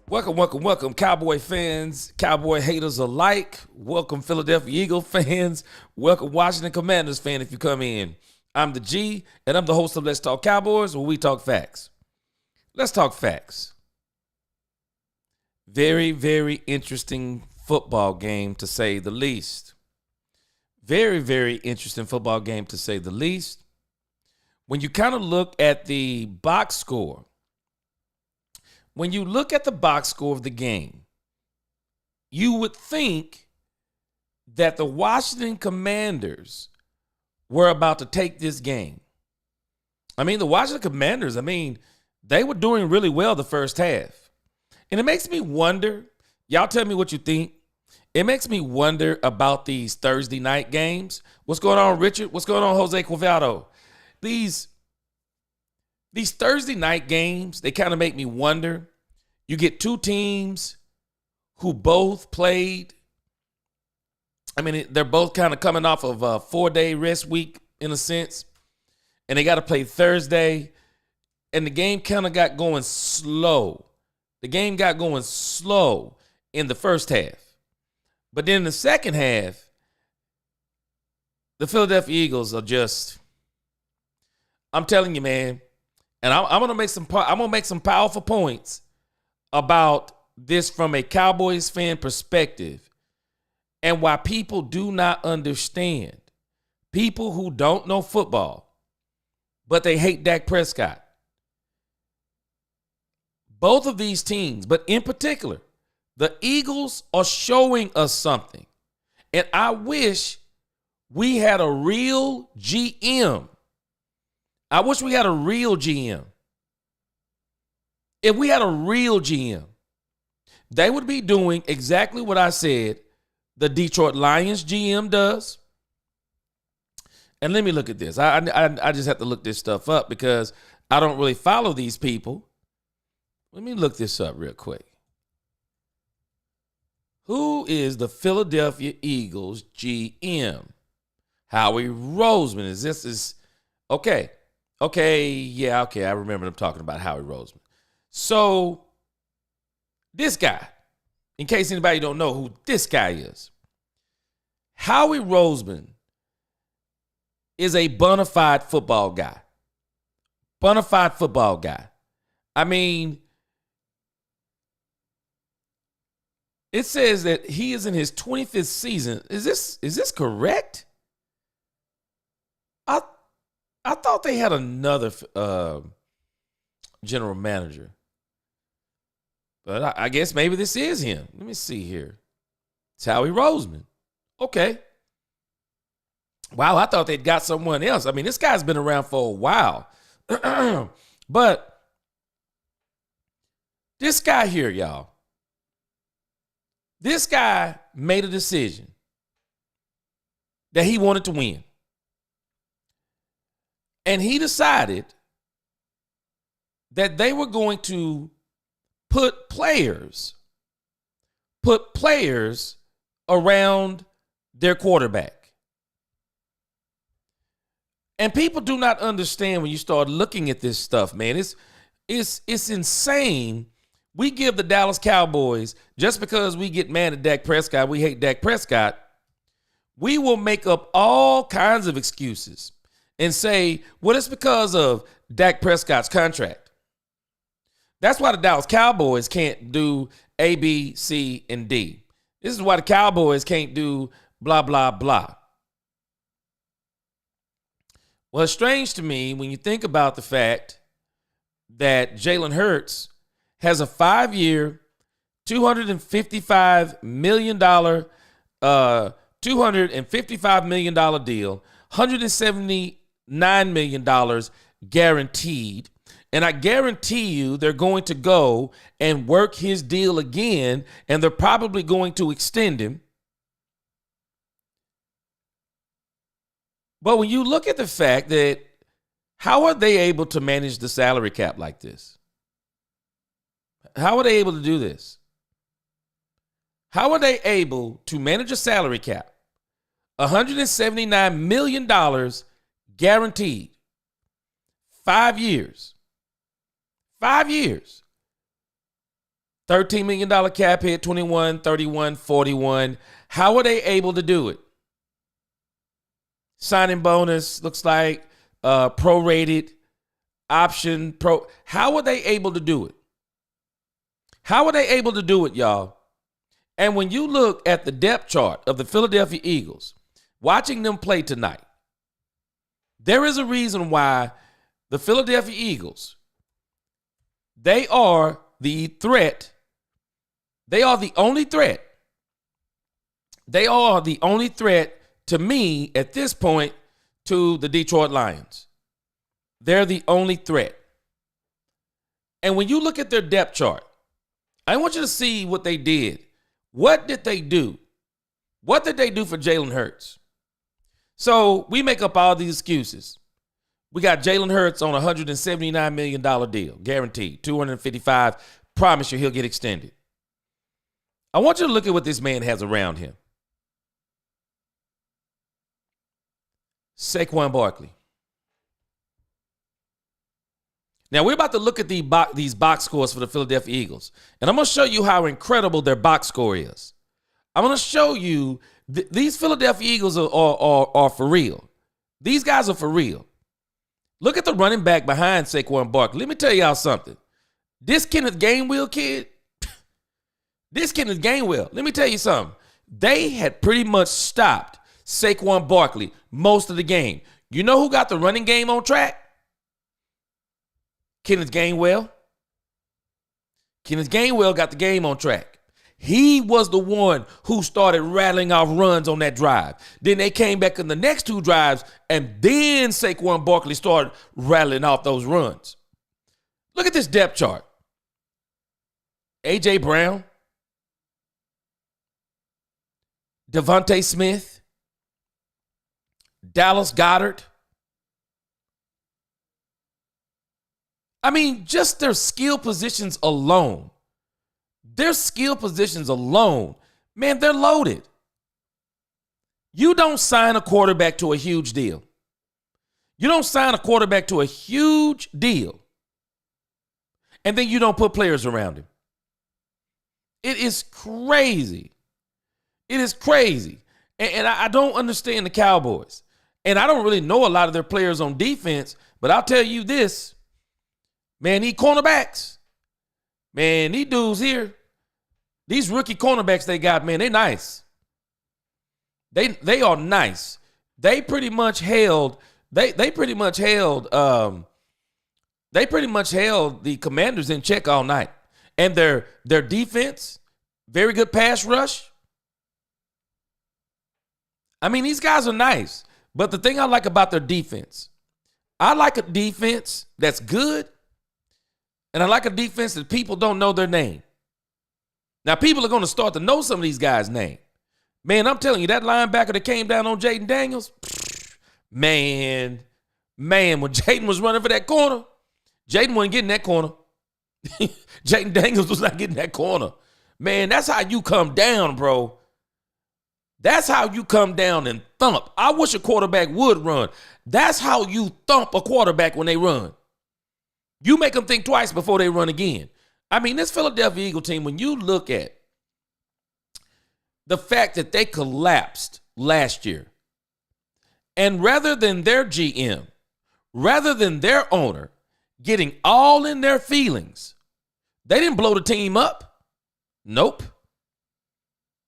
Welcome, Cowboy fans, Cowboy haters alike. Welcome, Philadelphia Eagle fans. Welcome, Washington Commanders fan, if you come in. I'm the G, and I'm the host of Let's Talk Cowboys, where we talk facts. Let's talk facts. Very, very interesting football game, to say the least. Very, very interesting football game, to say the least. When you kind of look at the box score, of the game, you would think that the Washington Commanders were about to take this game. The Washington Commanders, they were doing really well the first half. And it makes me wonder, y'all tell me what you think. It makes me wonder about these Thursday night games. What's going on, Richard? What's going on, Jose Quavaldo? These Thursday night games, they kind of make me wonder. You get two teams who both played. They're both kind of coming off of a 4-day rest week in a sense. And they got to play Thursday. And the game kind of got going slow. The game got going slow in the first half. But then in the second half, the Philadelphia Eagles are just, I'm telling you, man, and I'm gonna make some powerful points about this from a Cowboys fan perspective and why people do not understand. People who don't know football, but they hate Dak Prescott. Both of these teams, but in particular, the Eagles are showing us something. And I wish we had a real GM. I wish we had a real GM. If we had a real GM, they would be doing exactly what I said the Detroit Lions GM does. And let me look at this. I just have to look this stuff up because I don't really follow these people. Let me look this up real quick. Who is the Philadelphia Eagles GM? Howie Roseman. Okay. I remember them talking about Howie Roseman. So, this guy, in case anybody don't know who this guy is, Howie Roseman is a bona fide football guy. It says that he is in his 25th season. Is this correct? I thought they had another general manager. But I guess maybe this is him. Let me see here. It's Howie Roseman. Okay. Wow, I thought they'd got someone else. This guy's been around for a while. But this guy here, y'all. This guy made a decision that he wanted to win. And he decided that they were going to put players around their quarterback. And people do not understand when you start looking at this stuff, man. It's insane. We give the Dallas Cowboys, just because we get mad at Dak Prescott, we hate Dak Prescott, we will make up all kinds of excuses and say, well, it's because of Dak Prescott's contract. That's why the Dallas Cowboys can't do A, B, C, and D. This is why the Cowboys can't do blah, blah, blah. Well, it's strange to me when you think about the fact that Jalen Hurts has a 5-year, $255 million deal, $179 million guaranteed. And I guarantee you they're going to go and work his deal again, and they're probably going to extend him. But when you look at the fact that how are they able to manage the salary cap like this? How are they able to do this? How are they able to manage a salary cap? $179 million guaranteed. 5 years. 5 years. $13 million cap hit, 21, 31, 41. How are they able to do it? Signing bonus, looks like prorated, option, pro. How are they able to do it? How are they able to do it, y'all? And when you look at the depth chart of the Philadelphia Eagles, watching them play tonight, there is a reason why the Philadelphia Eagles, they are the threat. They are the only threat. They are the only threat to me at this point to the Detroit Lions. They're the only threat. And when you look at their depth chart, I want you to see what they did. What did they do? What did they do for Jalen Hurts? So we make up all these excuses. We got Jalen Hurts on a $179 million deal, guaranteed, $255. Promise you he'll get extended. I want you to look at what this man has around him. Saquon Barkley. Now, we're about to look at these box scores for the Philadelphia Eagles. And I'm going to show you how incredible their box score is. I'm going to show you these Philadelphia Eagles are for real. These guys are for real. Look at the running back behind Saquon Barkley. Let me tell y'all something. This Kenneth Gainwell kid, let me tell you something. They had pretty much stopped Saquon Barkley most of the game. You know who got the running game on track? Kenneth Gainwell. Kenneth Gainwell got the game on track. He was the one who started rattling off runs on that drive. Then they came back in the next two drives, and then Saquon Barkley started rattling off those runs. Look at this depth chart. A.J. Brown, Devontae Smith, Dallas Goedert. I mean, just their skill positions alone. Man, they're loaded. You don't sign a quarterback to a huge deal. And then you don't put players around him. It is crazy. And I don't understand the Cowboys. And I don't really know a lot of their players on defense, but I'll tell you this. Man, these cornerbacks. Man, these dudes here, these rookie cornerbacks they got, man, they nice. They are nice. They pretty much held the Commanders in check all night. And their defense, very good pass rush. I mean, these guys are nice. But the thing I like about their defense, I like a defense that's good. And I like a defense that people don't know their name. Now, people are going to start to know some of these guys' name. Man, I'm telling you, that linebacker that came down on Jaden Daniels, man, when Jaden was running for that corner, Jaden wasn't getting that corner. Jaden Daniels was not getting that corner. Man, that's how you come down, bro. That's how you come down and thump. I wish a quarterback would run. That's how you thump a quarterback when they run. You make them think twice before they run again. I mean, this Philadelphia Eagle team, when you look at the fact that they collapsed last year, and rather than their GM, rather than their owner getting all in their feelings, they didn't blow the team up. Nope.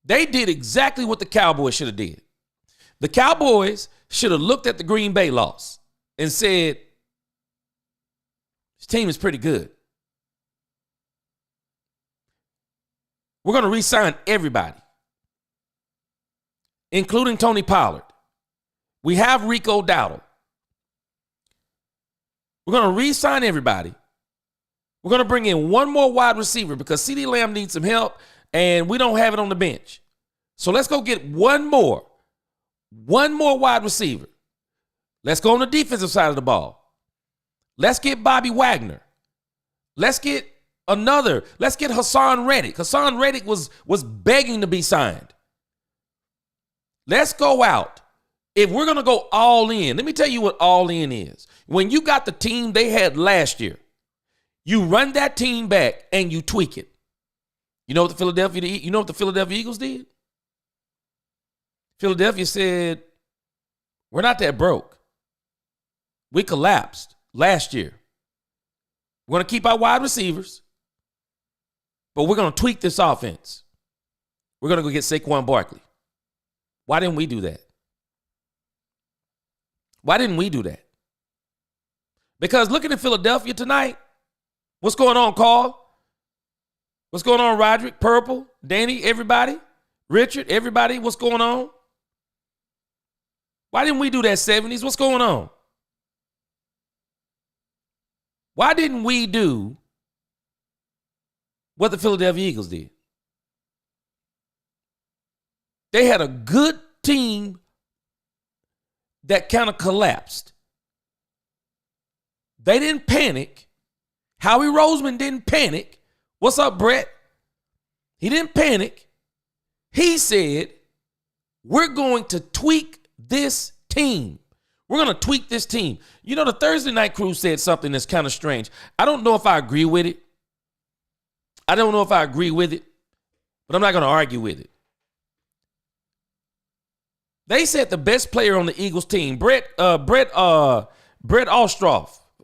They did exactly what the Cowboys should have did. The Cowboys should have looked at the Green Bay loss and said, this team is pretty good. We're going to re-sign everybody, including Tony Pollard. We have Rico Dowdle. We're going to re-sign everybody. We're going to bring in one more wide receiver because CeeDee Lamb needs some help, and we don't have it on the bench. So let's go get one more wide receiver. Let's go on the defensive side of the ball. Let's get Bobby Wagner. Let's get Hassan Reddick. Hassan Reddick was begging to be signed. Let's go out. If we're going to go all in, let me tell you what all in is. When you got the team they had last year, you run that team back and you tweak it. You know what the Philadelphia Eagles did? Philadelphia said, we're not that broke. We collapsed last year. We're going to keep our wide receivers, but we're going to tweak this offense. We're going to go get Saquon Barkley. Why didn't we do that? Why didn't we do that? Because looking at Philadelphia tonight, what's going on, Carl? What's going on, Roderick, Purple, Danny, everybody? Richard, everybody, what's going on? Why didn't we do that, 70s? What's going on? Why didn't we do what the Philadelphia Eagles did? They had a good team that kind of collapsed. They didn't panic. Howie Roseman didn't panic. What's up, Brett? He didn't panic. He said, we're going to tweak this team. We're going to tweak this team. You know, the Thursday Night Crew said something that's kind of strange. I don't know if I agree with it. But I'm not going to argue with it. They said the best player on the Eagles team, Brett Ostroff.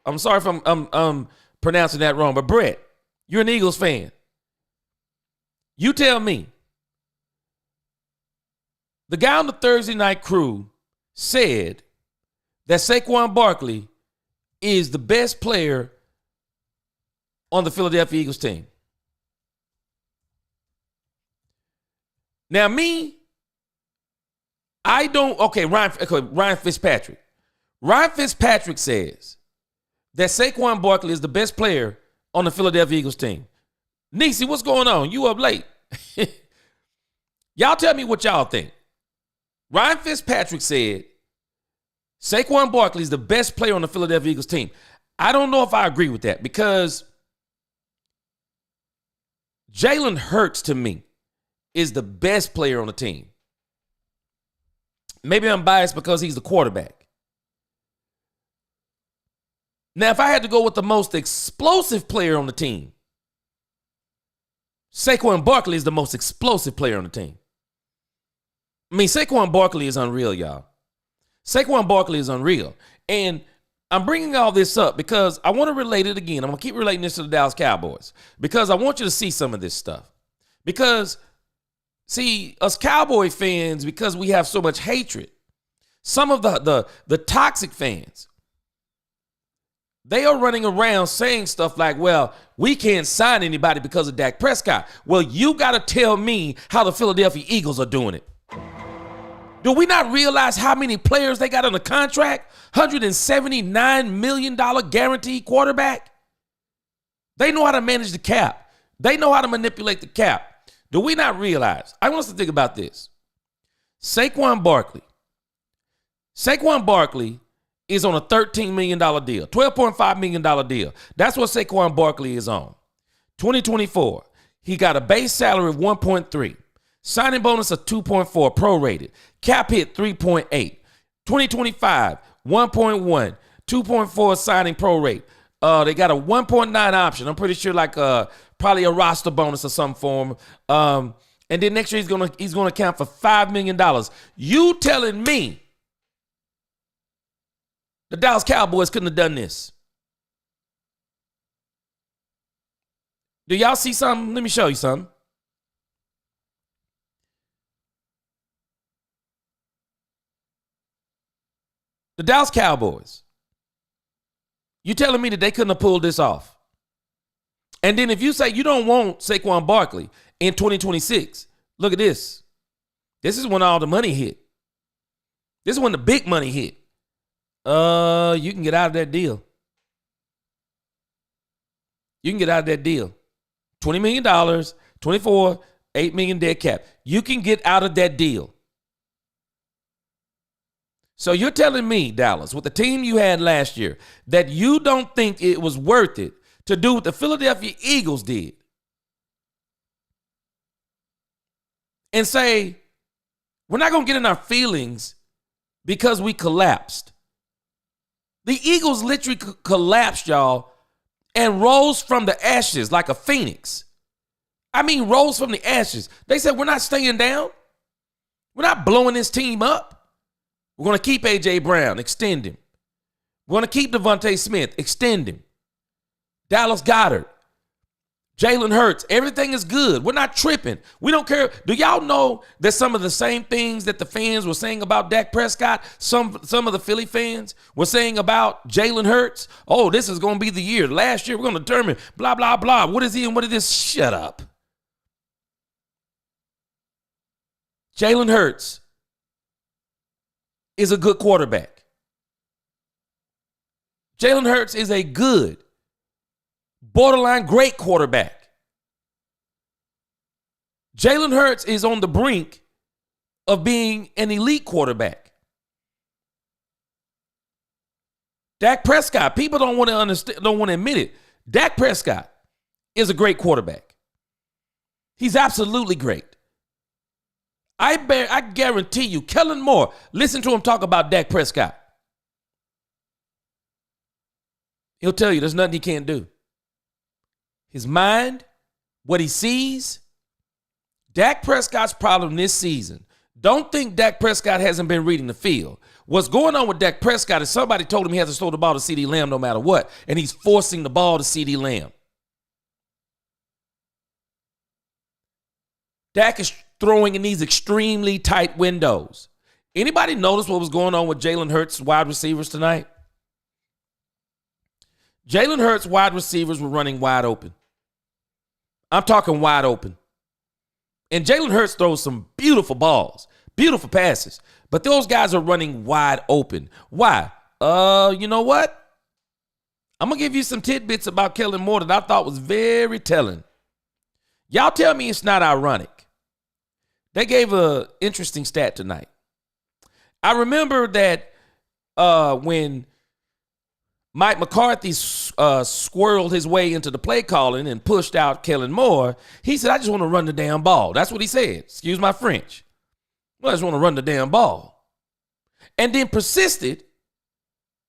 I'm sorry if I'm pronouncing that wrong, but Brett, you're an Eagles fan. You tell me. The guy on the Thursday Night Crew said that Saquon Barkley is the best player on the Philadelphia Eagles team. Now, Ryan Fitzpatrick. Ryan Fitzpatrick says that Saquon Barkley is the best player on the Philadelphia Eagles team. Niecy, what's going on? You up late. Y'all tell me what y'all think. Ryan Fitzpatrick said Saquon Barkley is the best player on the Philadelphia Eagles team. I don't know if I agree with that because Jalen Hurts, to me, is the best player on the team. Maybe I'm biased because he's the quarterback. Now, if I had to go with the most explosive player on the team, Saquon Barkley is the most explosive player on the team. I mean, Saquon Barkley is unreal, y'all. Saquon Barkley is unreal. And I'm bringing all this up because I want to relate it again. I'm going to keep relating this to the Dallas Cowboys because I want you to see some of this stuff. Because, see, us Cowboy fans, because we have so much hatred, some of the toxic fans, they are running around saying stuff like, well, we can't sign anybody because of Dak Prescott. Well, you got to tell me how the Philadelphia Eagles are doing it. Do we not realize how many players they got on the contract? $179 million guaranteed quarterback. They know how to manage the cap. They know how to manipulate the cap. Do we not realize? I want us to think about this. Saquon Barkley is on a $13 million deal, $12.5 million deal. That's what Saquon Barkley is on. 2024, he got a base salary of 1.3, signing bonus of 2.4, prorated, cap hit 3.8. 2025, 1.1, 2.4 signing prorate. They got a 1.9 option. I'm pretty sure like probably a roster bonus or some form. And then next year he's gonna count for $5 million. You telling me the Dallas Cowboys couldn't have done this? Do y'all see something? Let me show you something. The Dallas Cowboys. You telling me that they couldn't have pulled this off? And then if you say you don't want Saquon Barkley in 2026, look at this. This is when all the money hit. This is when the big money hit. You can get out of that deal. You can get out of that deal. $20 million, 24, $8 million dead cap. You can get out of that deal. So you're telling me, Dallas, with the team you had last year, that you don't think it was worth it to do what the Philadelphia Eagles did and say, we're not going to get in our feelings because we collapsed. The Eagles literally collapsed, y'all, and rose from the ashes like a phoenix. I mean, rose from the ashes. They said, we're not staying down. We're not blowing this team up. We're going to keep A.J. Brown, extend him. We're going to keep Devontae Smith, extend him. Dallas Goedert, Jalen Hurts, everything is good. We're not tripping. We don't care. Do y'all know that some of the same things that the fans were saying about Dak Prescott, some of the Philly fans were saying about Jalen Hurts? Oh, this is going to be the year. Last year, we're going to determine blah, blah, blah. What is he and what is this? Shut up. Jalen Hurts is a good quarterback. Jalen Hurts is a good, borderline great quarterback. Jalen Hurts is on the brink of being an elite quarterback. Dak Prescott, people don't want to understand, don't want to admit it. Dak Prescott is a great quarterback. He's absolutely great. I guarantee you, Kellen Moore, listen to him talk about Dak Prescott. He'll tell you there's nothing he can't do. His mind, what he sees. Dak Prescott's problem this season. Don't think Dak Prescott hasn't been reading the field. What's going on with Dak Prescott is somebody told him he has to throw the ball to CeeDee Lamb no matter what, and he's forcing the ball to CeeDee Lamb. Dak is throwing in these extremely tight windows. Anybody notice what was going on with Jalen Hurts' wide receivers tonight? Jalen Hurts' wide receivers were running wide open. I'm talking wide open. And Jalen Hurts throws some beautiful balls, beautiful passes, but those guys are running wide open. Why? You know what? I'm going to give you some tidbits about Kellen Moore that I thought was very telling. Y'all tell me it's not ironic. They gave an interesting stat tonight. I remember that when Mike McCarthy squirreled his way into the play calling and pushed out Kellen Moore, he said, I just want to run the damn ball. That's what he said. Excuse my French. Well, I just want to run the damn ball. And then persisted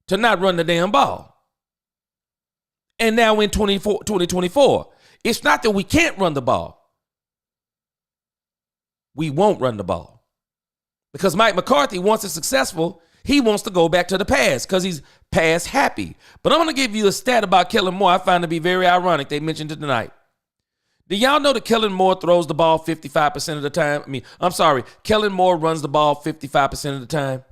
to not run the damn ball. And now in 2024, it's not that we can't run the ball. We won't run the ball. Because Mike McCarthy, once it's successful, he wants to go back to the past because he's past happy. But I'm going to give you a stat about Kellen Moore I find to be very ironic. They mentioned it tonight. Do y'all know that Kellen Moore throws the ball 55% of the time? Kellen Moore runs the ball 55% of the time.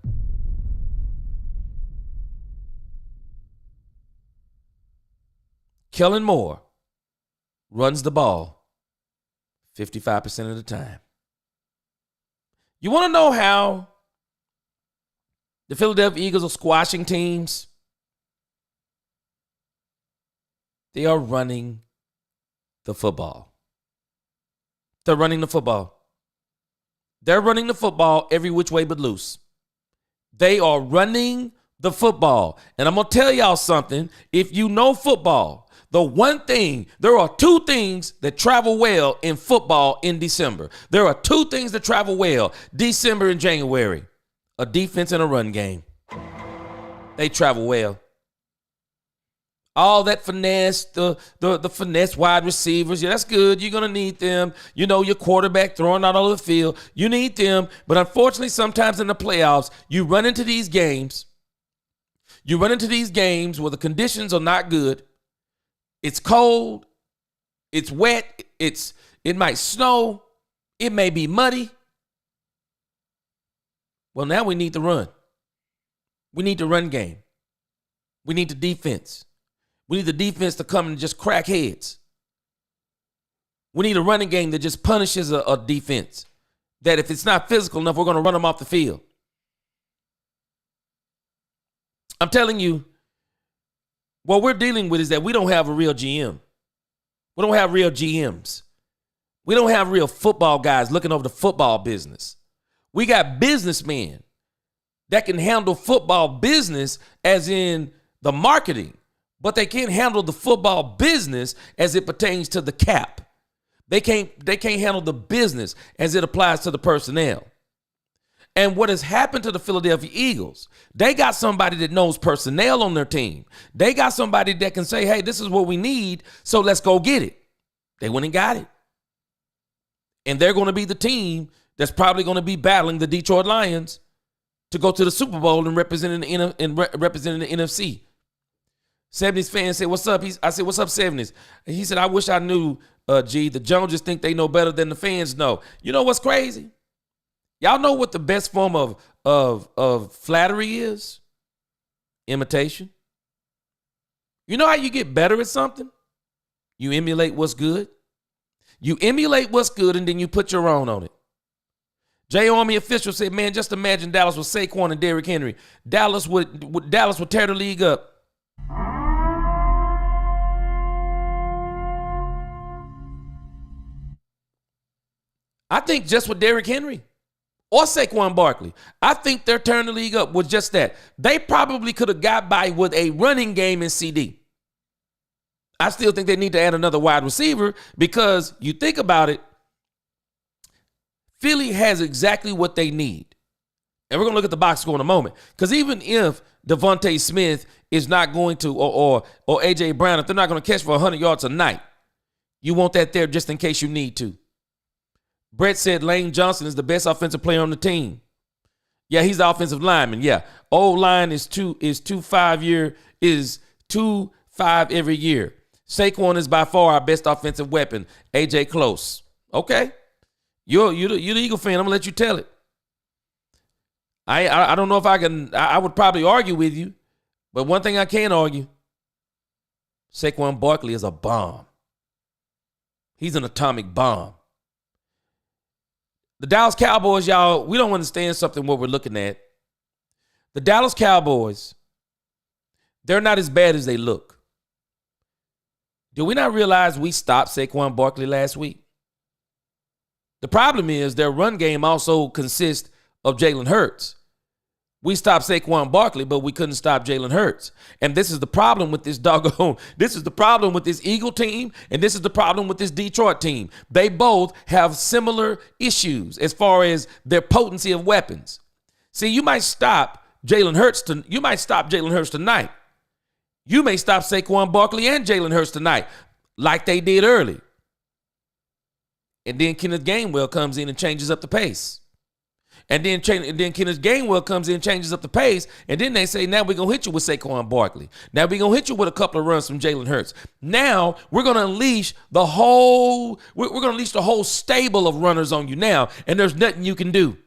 Kellen Moore runs the ball 55% of the time. You want to know how the Philadelphia Eagles are squashing teams? They are running the football. They're running the football. They're running the football every which way but loose. They are running the football. And I'm going to tell y'all something. If you know football, there are two things that travel well in football in December. There are two things that travel well December and January. A defense and a run game. They travel well. All that finesse, the finesse wide receivers, yeah, that's good. You're going to need them. You know, your quarterback throwing out all over the field. You need them. But unfortunately, sometimes in the playoffs, you run into these games. You run into these games where the conditions are not good. It's cold. It's wet. It might snow. It may be muddy. Well, now we need to run. We need the run game. We need the defense. We need the defense to come and just crack heads. We need a running game that just punishes a defense. That if it's not physical enough, we're going to run them off the field. I'm telling you, what we're dealing with is that we don't have a real GM. We don't have real GMs. We don't have real football guys looking over the football business. We got businessmen that can handle football business as in the marketing, but they can't handle the football business as it pertains to the cap. They can't handle the business as it applies to the personnel. And what has happened to the Philadelphia Eagles, they got somebody that knows personnel on their team. They got somebody that can say, hey, this is what we need, so let's go get it. They went and got it. And they're going to be the team that's probably going to be battling the Detroit Lions to go to the Super Bowl and representing the NFC. 70s fan said, what's up? I said, what's up, 70s? And he said, I wish I knew, G. The Joneses think they know better than the fans know. You know what's crazy? Y'all know what the best form of flattery is? Imitation. You know how you get better at something? You emulate what's good. You emulate what's good, and then you put your own on it. J Army official said, man, just imagine Dallas with Saquon and Derrick Henry. Dallas would tear the league up. I think just with Derrick Henry or Saquon Barkley, I think they're tearing the league up with just that. They probably could have got by with a running game in CD. I still think they need to add another wide receiver because you think about it, Philly has exactly what they need. And we're going to look at the box score in a moment. Because even if Devontae Smith is not going to, or A.J. Brown, if they're not going to catch for 100 yards a night, you want that there just in case you need to. Brett said Lane Johnson is the best offensive player on the team. Yeah, he's the offensive lineman. Yeah. Old line is 2.5 every year. Saquon is by far our best offensive weapon. AJ Close. Okay. You're the Eagle fan. I'm going to let you tell it. I don't know if I would probably argue with you, but one thing I can't argue, Saquon Barkley is a bomb. He's an atomic bomb. The Dallas Cowboys, y'all, we don't understand something what we're looking at. The Dallas Cowboys, they're not as bad as they look. Do we not realize we stopped Saquon Barkley last week? The problem is their run game also consists of Jalen Hurts. We stopped Saquon Barkley, but we couldn't stop Jalen Hurts. And this is the problem with this this is the problem with this Eagle team, and this is the problem with this Detroit team. They both have similar issues as far as their potency of weapons. See, you might stop Jalen Hurts tonight. You may stop Saquon Barkley and Jalen Hurts tonight, like they did early. And then Kenneth Gainwell comes in and changes up the pace. And then Kenneth Gainwell comes in and changes up the pace. And then they say, now we're going to hit you with Saquon Barkley. Now we're going to hit you with a couple of runs from Jalen Hurts. Now we're going to unleash the whole stable of runners on you now. And there's nothing you can do.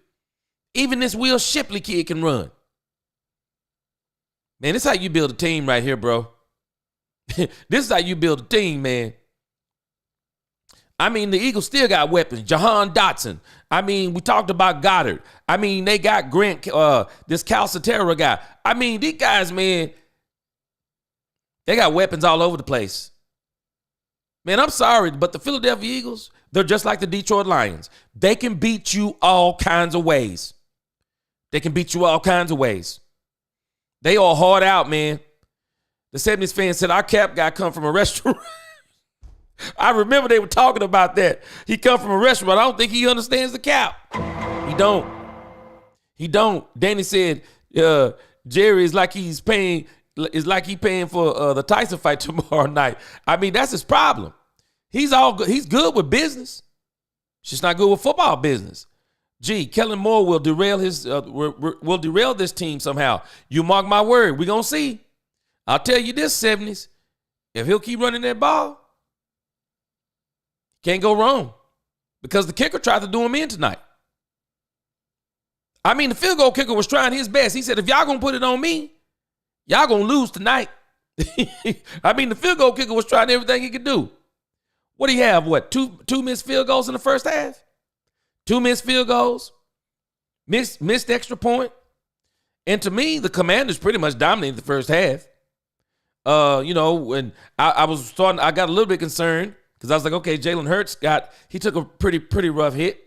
Even this Will Shipley kid can run. Man, this is how you build a team right here, bro. This is how you build a team, man. I mean, the Eagles still got weapons. Jahan Dotson. I mean, we talked about Goddard. I mean, they got Grant, this Calcaterra guy. I mean, these guys, man, they got weapons all over the place. Man, I'm sorry, but the Philadelphia Eagles, they're just like the Detroit Lions. They can beat you all kinds of ways. They all hard out, man. The 70s fan said, our cap guy come from a restaurant. I remember they were talking about that. He come from a restaurant. I don't think he understands the cap. He don't. Danny said, Jerry is like he paying for the Tyson fight tomorrow night. I mean, that's his problem. He's good with business. She's not good with football business. Gee, Kellen Moore will derail this team somehow. You mark my word. We're going to see. I'll tell you this, 70s. If he'll keep running that ball, can't go wrong, because the kicker tried to do him in tonight. I mean, the field goal kicker was trying his best. He said, if y'all going to put it on me, y'all going to lose tonight. I mean, the field goal kicker was trying everything he could do. What do you have? What, two missed field goals in the first half? 2 missed field goals, missed extra point. And to me, the Commanders pretty much dominated the first half. When I got a little bit concerned, because I was like, okay, Jalen Hurts he took a pretty rough hit.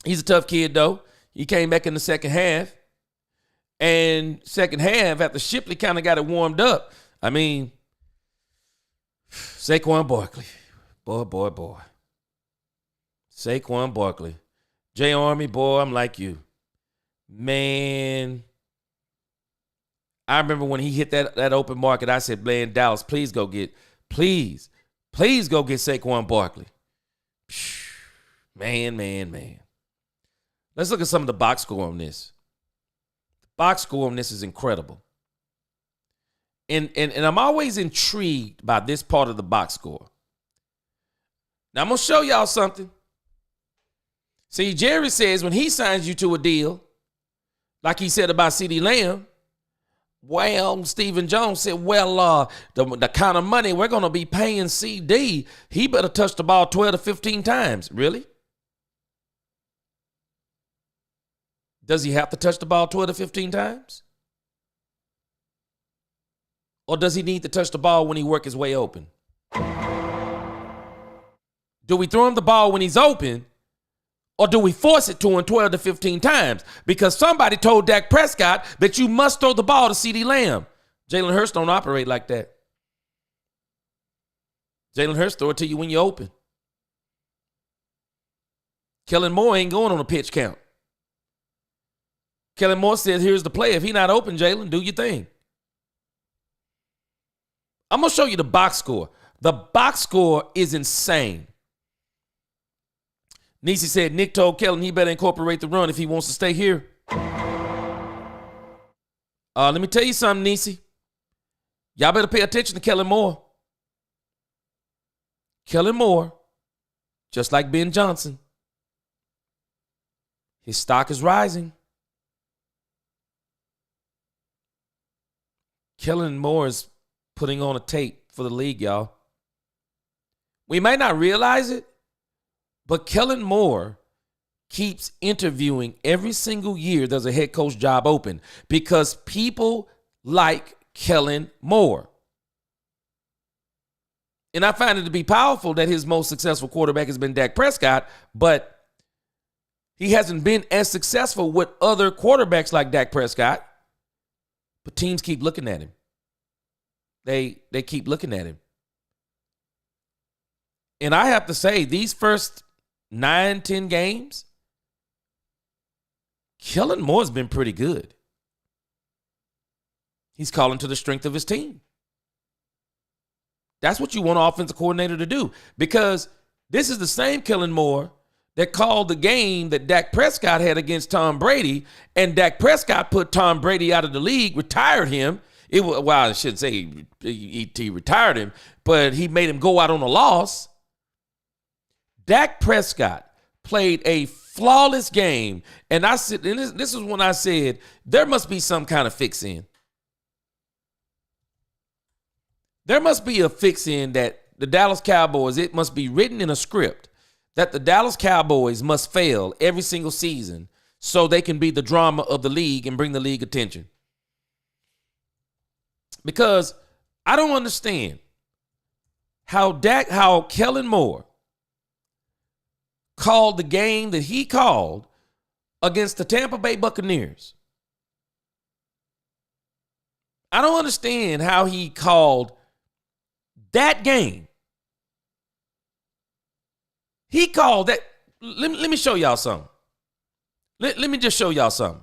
He's a tough kid, though. He came back in the second half. And second half, after Shipley kind of got it warmed up, I mean, Saquon Barkley. Boy. Saquon Barkley. J Army, boy, I'm like you. Man, I remember when he hit that open market, I said, man, Dallas, please go get Saquon Barkley. Man. Let's look at some of the box score on this. The box score on this is incredible. And I'm always intrigued by this part of the box score. Now, I'm going to show y'all something. See, Jerry says when he signs you to a deal, like he said about CeeDee Lamb, well, Stephen Jones said, well, the kind of money we're going to be paying CD, he better touch the ball 12 to 15 times. Really? Does he have to touch the ball 12 to 15 times? Or does he need to touch the ball when he work his way open? Do we throw him the ball when he's open? Or do we force it to him 12 to 15 times? Because somebody told Dak Prescott that you must throw the ball to CeeDee Lamb. Jalen Hurts don't operate like that. Jalen Hurts throw it to you when you're open. Kellen Moore ain't going on a pitch count. Kellen Moore says, here's the play. If he's not open, Jalen, do your thing. I'm going to show you the box score. The box score is insane. Nisi said Nick told Kellen he better incorporate the run if he wants to stay here. Let me tell you something, Nisi. Y'all better pay attention to Kellen Moore. Kellen Moore, just like Ben Johnson, his stock is rising. Kellen Moore is putting on a tape for the league, y'all. We might not realize it, but Kellen Moore keeps interviewing every single year there's a head coach job open because people like Kellen Moore. And I find it to be powerful that his most successful quarterback has been Dak Prescott, but he hasn't been as successful with other quarterbacks like Dak Prescott. But teams keep looking at him. They keep looking at him. And I have to say, these first 9-10 games, Kellen Moore's been pretty good. He's calling to the strength of his team. That's what you want an offensive coordinator to do, because this is the same Kellen Moore that called the game that Dak Prescott had against Tom Brady, and Dak Prescott put Tom Brady out of the league, retired him. Well, I shouldn't say he retired him, but he made him go out on a loss. Dak Prescott played a flawless game, and I said, and this is when I said there must be some kind of fix-in. There must be a fix-in that the Dallas Cowboys, it must be written in a script that the Dallas Cowboys must fail every single season so they can be the drama of the league and bring the league attention. Because I don't understand how Kellen Moore called the game that he called against the Tampa Bay Buccaneers. I don't understand how he called that game. He called that. Let me show y'all something. Let me just show y'all something.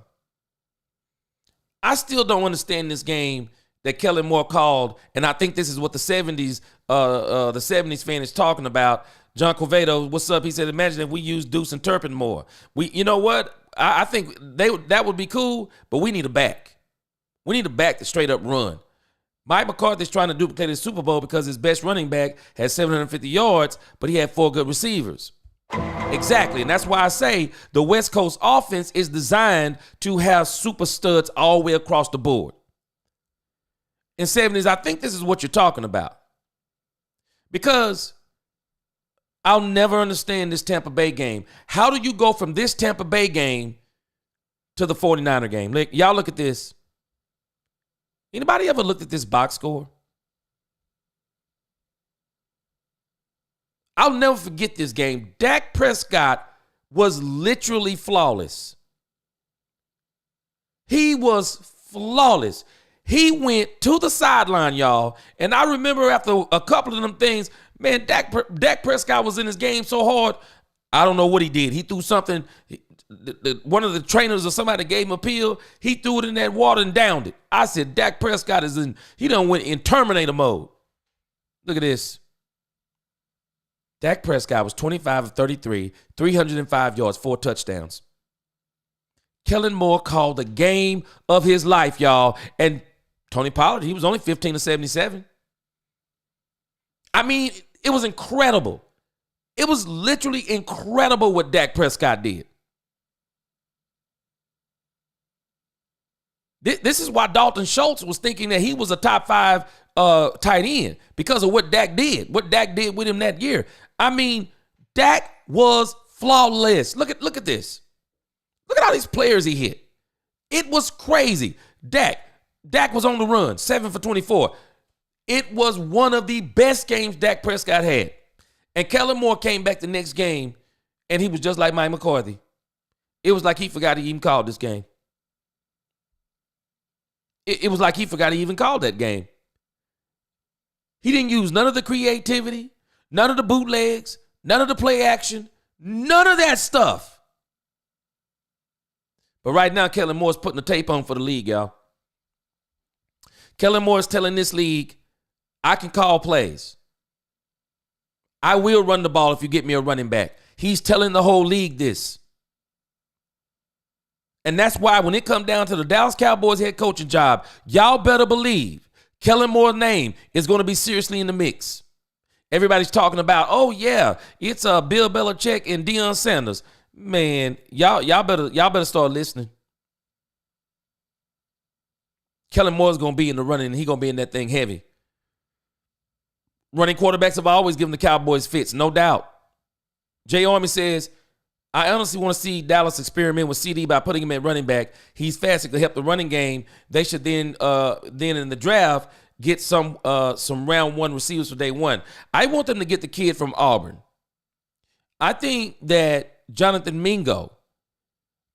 I still don't understand this game that Kellen Moore called, and I think this is what the 70s fan is talking about. John Corvedo, what's up? He said, imagine if we use Deuce and Turpin more. You know what? I think that would be cool, but we need a back. We need a back to straight up run. Mike McCarthy's trying to duplicate his Super Bowl because his best running back had 750 yards, but he had 4 good receivers. Exactly, and that's why I say the West Coast offense is designed to have super studs all the way across the board. In 70s, I think this is what you're talking about. Because I'll never understand this Tampa Bay game. How do you go from this Tampa Bay game to the 49er game? Y'all look at this. Anybody ever looked at this box score? I'll never forget this game. Dak Prescott was literally flawless. He was flawless. He went to the sideline, y'all. And I remember after a couple of them things, man, Dak Prescott was in his game so hard. I don't know what he did. He threw something. One of the trainers or somebody gave him a pill. He threw it in that water and downed it. I said, Dak Prescott he done went in Terminator mode. Look at this. Dak Prescott was 25 of 33, 305 yards, 4 touchdowns. Kellen Moore called the game of his life, y'all. And Tony Pollard, he was only 15 of 77. I mean, it was incredible. It was literally incredible what Dak Prescott did. This is why Dalton Schultz was thinking that he was a top 5 tight end because of what Dak did with him that year. I mean, Dak was flawless. Look at this. Look at all these players he hit. It was crazy. Dak was on the run, 7 for 24. It was one of the best games Dak Prescott had. And Kellen Moore came back the next game, and he was just like Mike McCarthy. It was like he forgot he even called this game. It was like he forgot he even called that game. He didn't use none of the creativity, none of the bootlegs, none of the play action, none of that stuff. But right now, Kellen Moore's putting the tape on for the league, y'all. Kellen Moore is telling this league, I can call plays. I will run the ball if you get me a running back. He's telling the whole league this. And that's why when it comes down to the Dallas Cowboys head coaching job, y'all better believe Kellen Moore's name is going to be seriously in the mix. Everybody's talking about, oh yeah, it's Bill Belichick and Deion Sanders. Man, y'all better start listening. Kellen Moore's going to be in the running, and he's going to be in that thing heavy. Running quarterbacks have always given the Cowboys fits, no doubt. Jay Army says, I honestly want to see Dallas experiment with CD by putting him at running back. He's fast. It could help the running game. They should then in the draft get some round 1 receivers for day 1. I want them to get the kid from Auburn. I think that Jonathan Mingo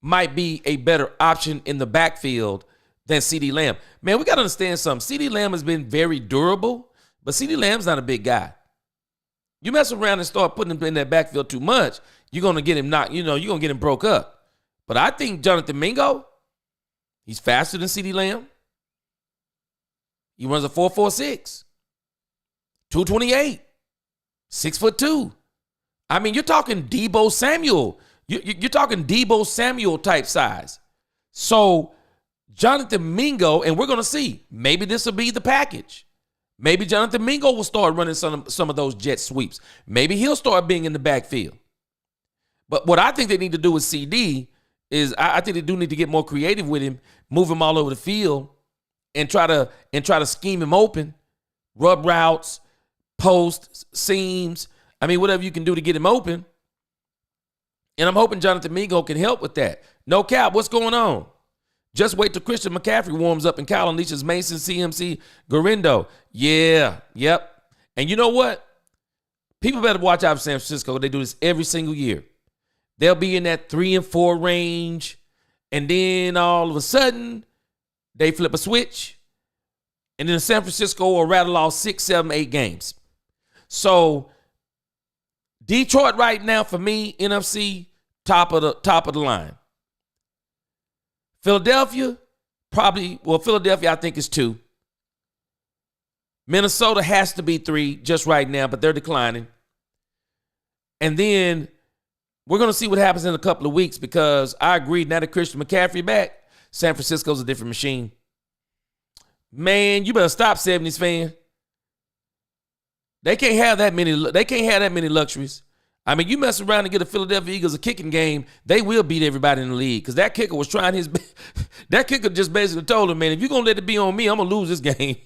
might be a better option in the backfield than CeeDee Lamb. Man, we got to understand something. CeeDee Lamb has been very durable, but CeeDee Lamb's not a big guy. You mess around and start putting him in that backfield too much, you're going to get him knocked, you're going to get him broke up. But I think Jonathan Mingo, he's faster than CeeDee Lamb. He runs a 4.46, 228, 6'2". I mean, you're talking Deebo Samuel. You're talking Deebo Samuel type size. So Jonathan Mingo, and we're going to see, maybe this will be the package. Maybe Jonathan Mingo will start running some of those jet sweeps. Maybe he'll start being in the backfield. But what I think they need to do with CD is I think they do need to get more creative with him, move him all over the field, and try to scheme him open, rub routes, posts, seams. I mean, whatever you can do to get him open. And I'm hoping Jonathan Mingo can help with that. No cap, what's going on? Just wait till Christian McCaffrey warms up and Kyle unleashes Mason, CMC, Garindo. Yeah, yep. And you know what? People better watch out for San Francisco. They do this every single year. They'll be in that 3 and 4 range, and then all of a sudden, they flip a switch, and then San Francisco will rattle off 6, 7, 8 games. So Detroit right now, for me, NFC, top of the line. Philadelphia, Philadelphia I think is 2. Minnesota has to be 3 just right now, but they're declining. And then we're going to see what happens in a couple of weeks, because I agree, now that Christian McCaffrey back, San Francisco's a different machine. Man, you better stop, 70s fan. They can't have that many luxuries. I mean, you mess around and get a Philadelphia Eagles a kicking game, they will beat everybody in the league, because that kicker was trying his best. That kicker just basically told him, man, if you're going to let it be on me, I'm going to lose this game.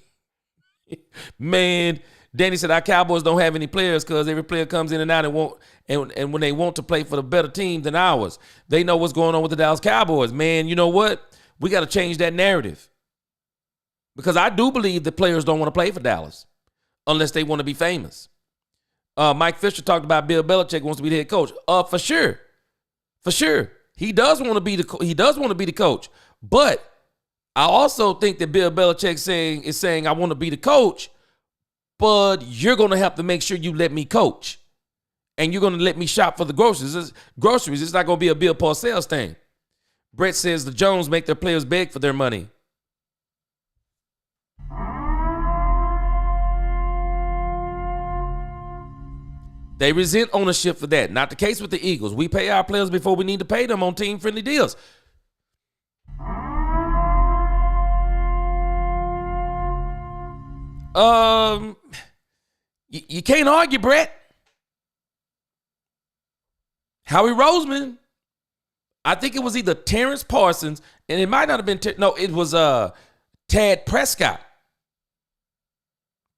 Man, Danny said our Cowboys don't have any players because every player comes in and out and when they want to play for the better team than ours, they know what's going on with the Dallas Cowboys. Man, you know what? We got to change that narrative, because I do believe that players don't want to play for Dallas unless they want to be famous. Mike Fisher talked about Bill Belichick wants to be the head coach. For sure. For sure. He does want to be the coach. But I also think that Bill Belichick is saying I want to be the coach, but you're going to have to make sure you let me coach. And you're going to let me shop for the groceries. It's not going to be a Bill Parcells thing. Brett says the Jones make their players beg for their money. They resent ownership for that. Not the case with the Eagles. We pay our players before we need to pay them on team-friendly deals. You can't argue, Brett. Howie Roseman, I think it was either Terrence Parsons, and it might not have been, it was Tad Prescott.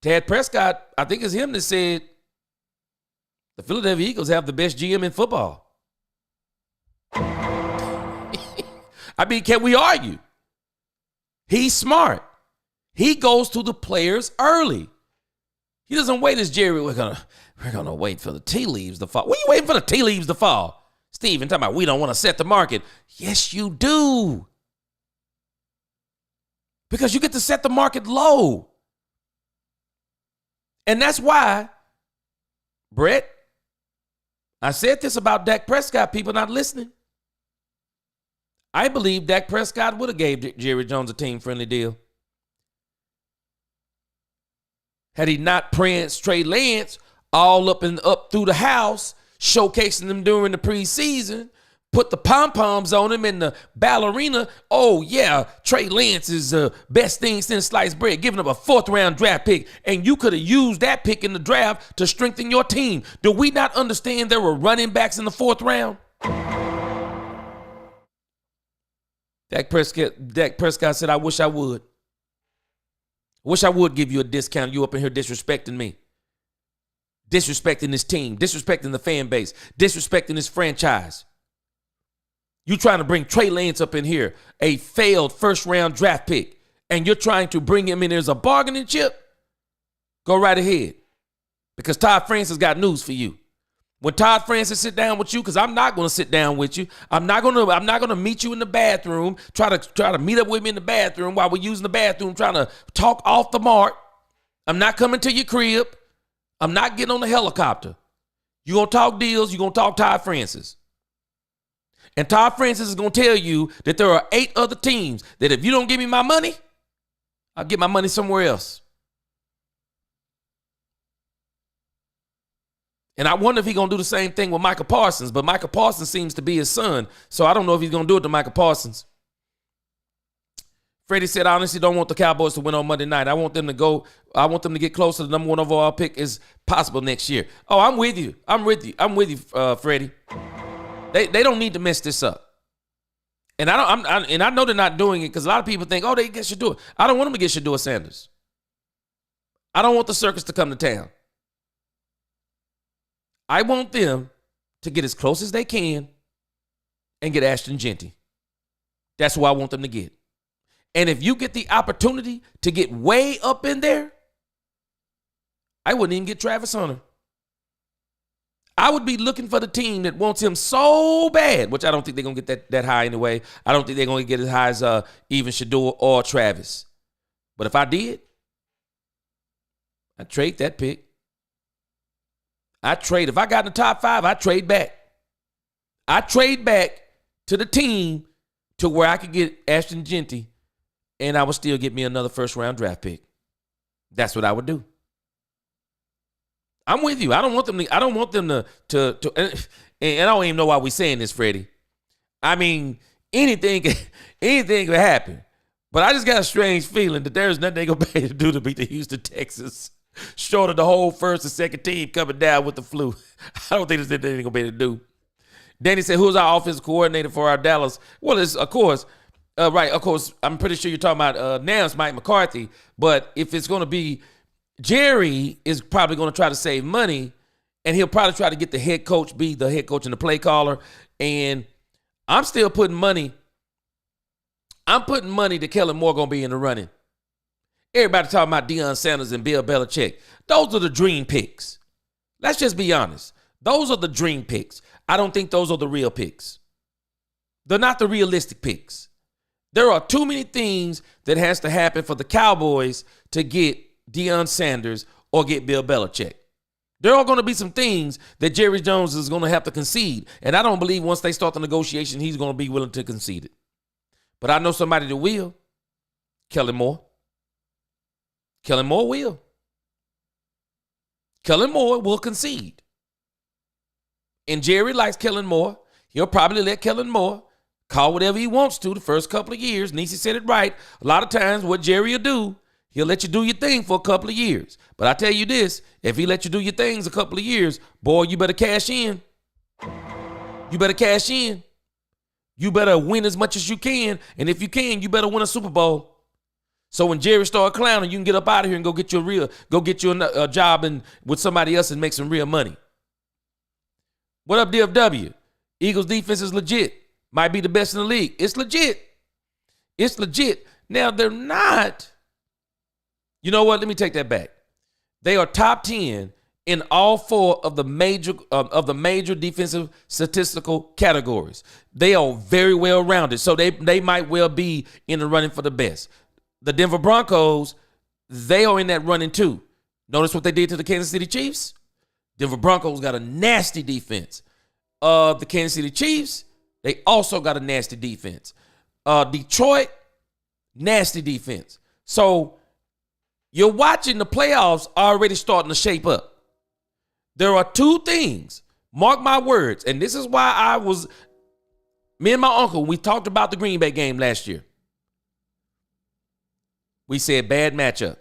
Tad Prescott, I think it's him that said the Philadelphia Eagles have the best GM in football. I mean, can we argue? He's smart. He goes to the players early. He doesn't wait as Jerry, we're gonna wait for the tea leaves to fall. What are you waiting for the tea leaves to fall? Steven, talking about we don't want to set the market. Yes, you do. Because you get to set the market low. And that's why, Brett, I said this about Dak Prescott, people not listening. I believe Dak Prescott would have gave Jerry Jones a team-friendly deal. Had he not pranced Trey Lance all up through the house, showcasing them during the preseason, put the pom-poms on him and the ballerina. Oh, yeah, Trey Lance is the best thing since sliced bread, giving up a 4th-round draft pick, and you could have used that pick in the draft to strengthen your team. Do we not understand there were running backs in the 4th round? Dak Prescott said, I wish I would. I wish I would give you a discount. You up in here disrespecting me. Disrespecting this team. Disrespecting the fan base. Disrespecting this franchise. You trying to bring Trey Lance up in here, a failed 1st-round draft pick, and you're trying to bring him in as a bargaining chip? Go right ahead. Because Todd Francis got news for you. When Todd Francis sit down with you, because I'm not going to sit down with you. I'm not going to meet you in the bathroom, try to meet up with me in the bathroom while we're using the bathroom, trying to talk off the mark. I'm not coming to your crib. I'm not getting on the helicopter. You're going to talk deals. You're going to talk Todd Francis. And Todd Francis is going to tell you that there are 8 other teams that if you don't give me my money, I'll get my money somewhere else. And I wonder if he's going to do the same thing with Micah Parsons, but Micah Parsons seems to be his son, so I don't know if he's going to do it to Micah Parsons. Freddie said, I honestly don't want the Cowboys to win on Monday night. I want them to get close to the number 1 overall pick as possible next year. Oh, I'm with you. I'm with you, Freddie. They don't need to mess this up. And I know they're not doing it because a lot of people think, oh, they get Shedeur. I don't want them to get Shedeur Sanders. I don't want the circus to come to town. I want them to get as close as they can and get Ashton Genty. That's who I want them to get. And if you get the opportunity to get way up in there, I wouldn't even get Travis Hunter. I would be looking for the team that wants him so bad, which I don't think they're going to get that high anyway. I don't think they're going to get as high as even Shedeur or Travis. But if I did, I'd trade that pick. If I got in the top 5, I'd trade back. I'd trade back to the team to where I could get Ashton Genty and I would still get me another 1st-round draft pick. That's what I would do. I'm with you. I don't want them to and I don't even know why we're saying this, Freddie. I mean, anything could happen. But I just got a strange feeling that there's nothing they're going to be able to do to beat the Houston Texans. Short of the whole 1st and 2nd team coming down with the flu. I don't think there's anything they're going to be able to do. Danny said, who's our offensive coordinator for our Dallas? Well, it's, of course, I'm pretty sure you're talking about now it's Mike McCarthy. But if it's going to be, Jerry is probably going to try to save money, and he'll probably try to get the head coach, be the head coach and the play caller. And I'm still putting money. I'm putting money that Kellen Moore going to be in the running. Everybody talking about Deion Sanders and Bill Belichick. Those are the dream picks. Let's just be honest. Those are the dream picks. I don't think those are the real picks. They're not the realistic picks. There are too many things that has to happen for the Cowboys to get Deion Sanders or get Bill Belichick. There are going to be some things that Jerry Jones is going to have to concede. And I don't believe once they start the negotiation, he's going to be willing to concede it. But I know somebody that will. Kellen Moore. Kellen Moore will. Kellen Moore will concede. And Jerry likes Kellen Moore. He'll probably let Kellen Moore call whatever he wants to the first couple of years. Niecy said it right. A lot of times what Jerry will do, he'll let you do your thing for a couple of years. But I tell you this, if he let you do your things a couple of years, boy, you better cash in. You better cash in. You better win as much as you can. And if you can, you better win a Super Bowl. So when Jerry start clowning, you can get up out of here and go get you a job with somebody else and make some real money. What up, DFW? Eagles defense is legit. Might be the best in the league. It's legit. It's legit. Now, they're not. You know what? Let me take that back. They are top 10 in all four of the major defensive statistical categories. They are very well rounded. So they might well be in the running for the best. The Denver Broncos, they are in that running too. Notice what they did to the Kansas City Chiefs? Denver Broncos got a nasty defense. The Kansas City Chiefs, they also got a nasty defense. Detroit, nasty defense. So you're watching the playoffs already starting to shape up. There are two things, mark my words, and this is why me and my uncle, we talked about the Green Bay game last year. We said bad matchup.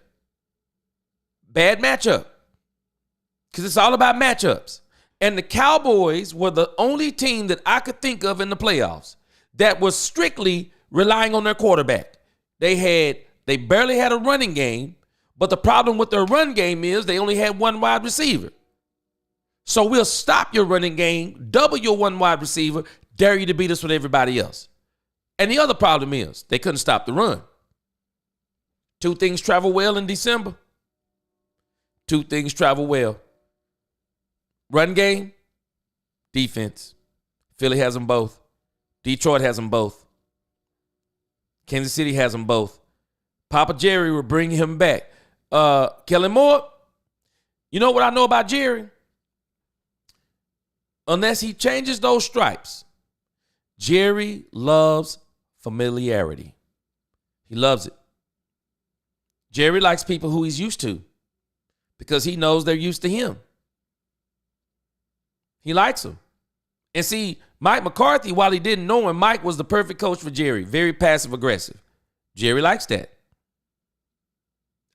Bad matchup. Because it's all about matchups. And the Cowboys were the only team that I could think of in the playoffs that was strictly relying on their quarterback. They barely had a running game, but the problem with their run game is they only had one wide receiver. So we'll stop your running game, double your one wide receiver, dare you to beat us with everybody else. And the other problem is they couldn't stop the run. Two things travel well in December. Two things travel well. Run game, defense. Philly has them both. Detroit has them both. Kansas City has them both. Papa Jerry will bring him back. Kellen Moore, you know what I know about Jerry? Unless he changes those stripes, Jerry loves familiarity. He loves it. Jerry likes people who he's used to because he knows they're used to him. He likes them. And see, Mike McCarthy, while he didn't know him, Mike was the perfect coach for Jerry. Very passive aggressive. Jerry likes that.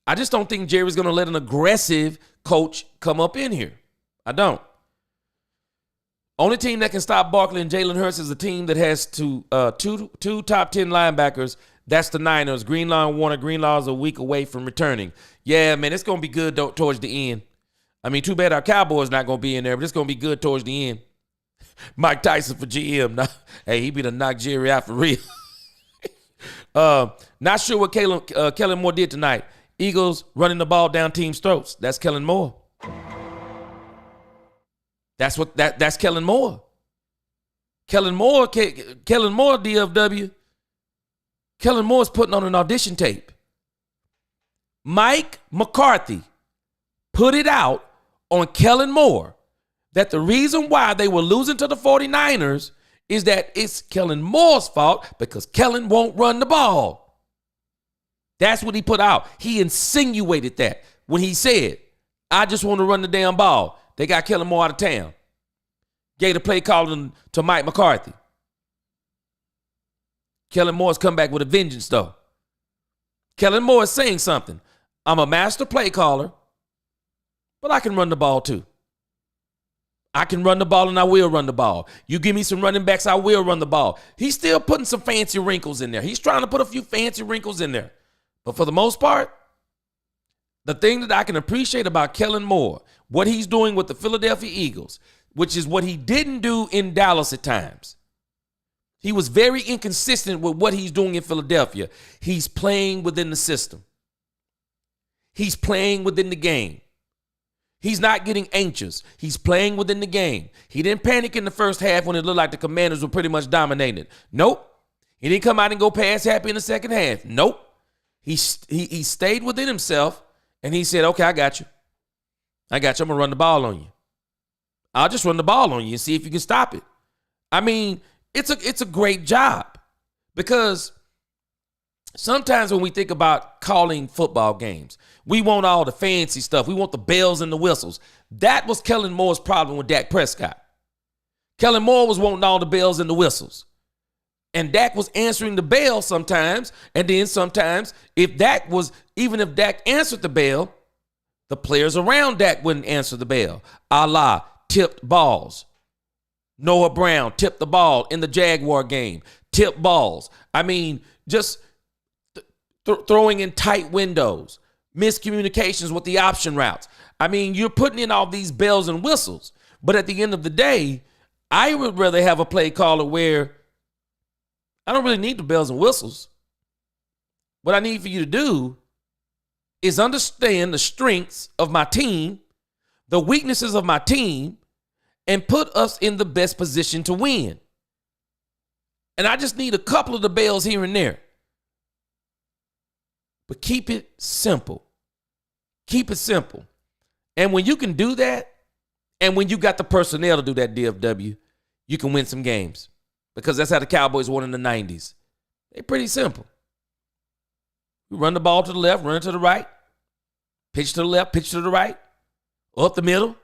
I just don't think Jerry's going to let an aggressive coach come up in here. I don't. Only team that can stop Barkley and Jalen Hurts is a team that has two top 10 linebackers. That's the Niners. Greenlaw and Warner. Greenlaw's a week away from returning. Yeah, man, it's going to be good towards the end. I mean, too bad our Cowboys not going to be in there, but it's going to be good towards the end. Mike Tyson for GM. Now, hey, he be the knock Jerry out for real. Not sure what Kellen Moore did tonight. Eagles running the ball down team's throats. That's Kellen Moore. That's Kellen Moore. Kellen Moore, DFW. Kellen Moore's putting on an audition tape. Mike McCarthy put it out on Kellen Moore that the reason why they were losing to the 49ers is that it's Kellen Moore's fault because Kellen won't run the ball. That's what he put out. He insinuated that when he said, I just want to run the damn ball. They got Kellen Moore out of town. Gave the play calling to Mike McCarthy. Kellen Moore's come back with a vengeance, though. Kellen Moore is saying something. I'm a master play caller, but I can run the ball too. I can run the ball and I will run the ball. You give me some running backs, I will run the ball. He's still putting some fancy wrinkles in there. He's trying to put a few fancy wrinkles in there. But for the most part, the thing that I can appreciate about Kellen Moore, what he's doing with the Philadelphia Eagles, which is what he didn't do in Dallas at times. He was very inconsistent with what he's doing in Philadelphia. He's playing within the system. He's playing within the game. He's not getting anxious. He's playing within the game. He didn't panic in the first half when it looked like the Commanders were pretty much dominated. Nope. He didn't come out and go pass happy in the second half. Nope. He stayed within himself and he said, okay, I got you. I'm going to run the ball on you. I'll just run the ball on you and see if you can stop it. I mean, it's a great job because sometimes when we think about calling football games, we want all the fancy stuff. We want the bells and the whistles. That was Kellen Moore's problem with Dak Prescott. Kellen Moore was wanting all the bells and the whistles. And Dak was answering the bell sometimes. And then sometimes, even if Dak answered the bell, the players around Dak wouldn't answer the bell. A la tipped balls. Noah Brown tipped the ball in the Jaguar game. Tipped balls. I mean, just throwing in tight windows. Miscommunications with the option routes. I mean, you're putting in all these bells and whistles. But at the end of the day, I would rather have a play caller where I don't really need the bells and whistles. What I need for you to do is understand the strengths of my team, the weaknesses of my team, and put us in the best position to win. And I just need a couple of the bells here and there. But keep it simple. Keep it simple. And when you can do that, and when you got the personnel to do that, DFW, you can win some games. Because that's how the Cowboys won in the 90s. They're pretty simple. We run the ball to the left, run it to the right, pitch to the left, pitch to the right, up the middle,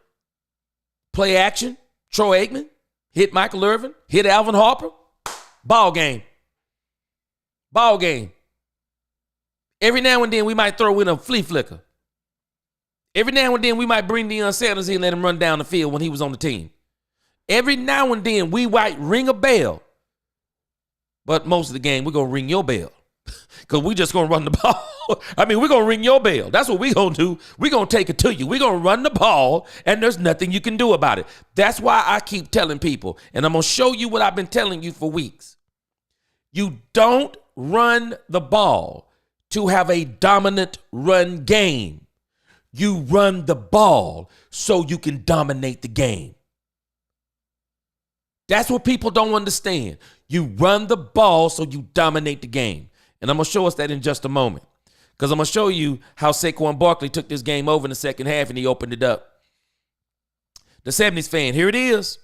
play action, Troy Aikman, hit Michael Irvin, hit Alvin Harper, ball game. Ball game. Every now and then we might throw in a flea flicker. Every now and then we might bring Deion Sanders in and let him run down the field when he was on the team. Every now and then we might ring a bell. But most of the game, we're going to ring your bell. Because we just going to run the ball. I mean, we're going to ring your bell. That's what we're going to do. We're going to take it to you. We're going to run the ball, and there's nothing you can do about it. That's why I keep telling people, and I'm going to show you what I've been telling you for weeks. You don't run the ball to have a dominant run game. You run the ball so you can dominate the game. That's what people don't understand. You run the ball so you dominate the game. And I'm going to show us that in just a moment. Because I'm going to show you how Saquon Barkley took this game over in the second half and he opened it up. The 70s fan, here it is.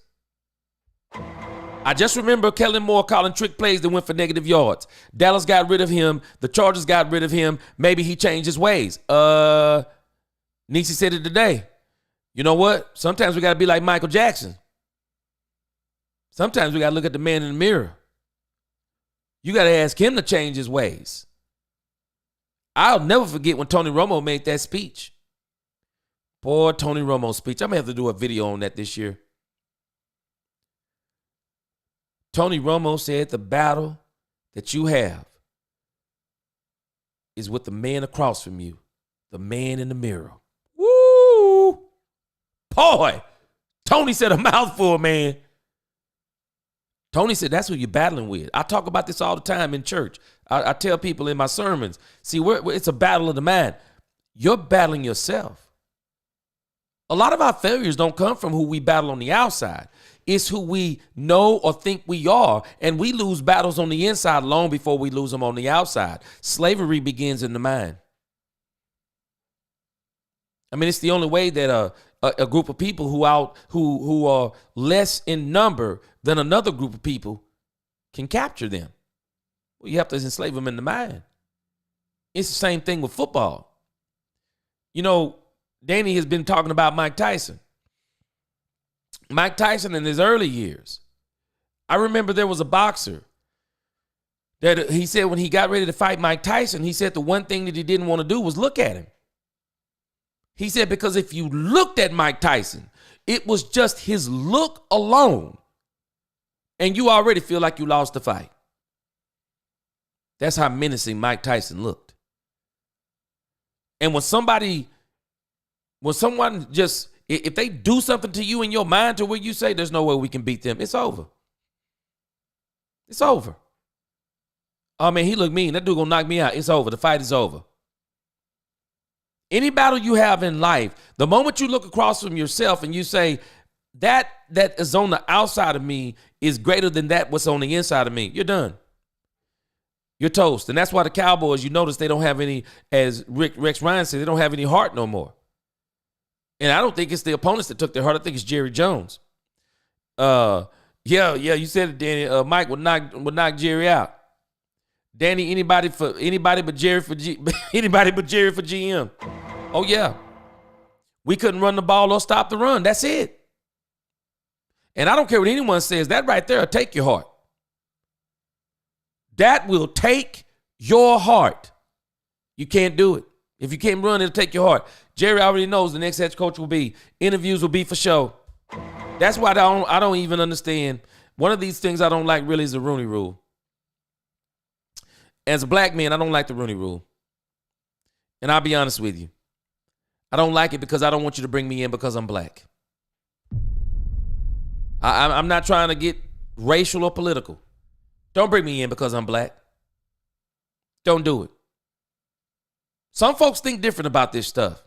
I just remember Kellen Moore calling trick plays that went for negative yards. Dallas got rid of him. The Chargers got rid of him. Maybe he changed his ways. Niecy said it today. You know what? Sometimes we got to be like Michael Jackson. Sometimes we got to look at the man in the mirror. You got to ask him to change his ways. I'll never forget when Tony Romo made that speech. Poor Tony Romo's speech. I'm going to have to do a video on that this year. Tony Romo said the battle that you have is with the man across from you, the man in the mirror. Woo! Boy, Tony said a mouthful, man. Tony said that's who you're battling with. I talk about this all the time in church. I tell people in my sermons, see, it's a battle of the mind. You're battling yourself. A lot of our failures don't come from who we battle on the outside. It's who we know or think we are, and we lose battles on the inside long before we lose them on the outside. Slavery begins in the mind. I mean, it's the only way that a group of people who are less in number than another group of people can capture them. Well, you have to enslave them in the mind. It's the same thing with football. You know, Danny has been talking about Mike Tyson. Mike Tyson in his early years. I remember there was a boxer that he said when he got ready to fight Mike Tyson, he said the one thing that he didn't want to do was look at him. He said because if you looked at Mike Tyson, it was just his look alone, and you already feel like you lost the fight. That's how menacing Mike Tyson looked. And when someone just, if they do something to you in your mind to where you say, there's no way we can beat them, it's over. It's over. Oh, man, he looked mean. That dude gonna knock me out. It's over. The fight is over. Any battle you have in life, the moment you look across from yourself and you say, that is on the outside of me is greater than that what's on the inside of me, you're done. You're toast. And that's why the Cowboys, you notice they don't have any, as Rex Ryan said, they don't have any heart no more. And I don't think it's the opponents that took their heart. I think it's Jerry Jones. Yeah, you said it, Danny. Mike would knock Jerry out. Danny, anybody but Jerry for GM. Oh yeah. We couldn't run the ball or stop the run. That's it. And I don't care what anyone says, that right there will take your heart. That will take your heart. You can't do it. If you can't run, it'll take your heart. Jerry already knows the next head coach will be. Interviews will be for show. That's why I don't even understand. One of these things I don't like really is the Rooney Rule. As a black man, I don't like the Rooney Rule. And I'll be honest with you. I don't like it because I don't want you to bring me in because I'm black. I'm not trying to get racial or political. Don't bring me in because I'm black. Don't do it. Some folks think different about this stuff.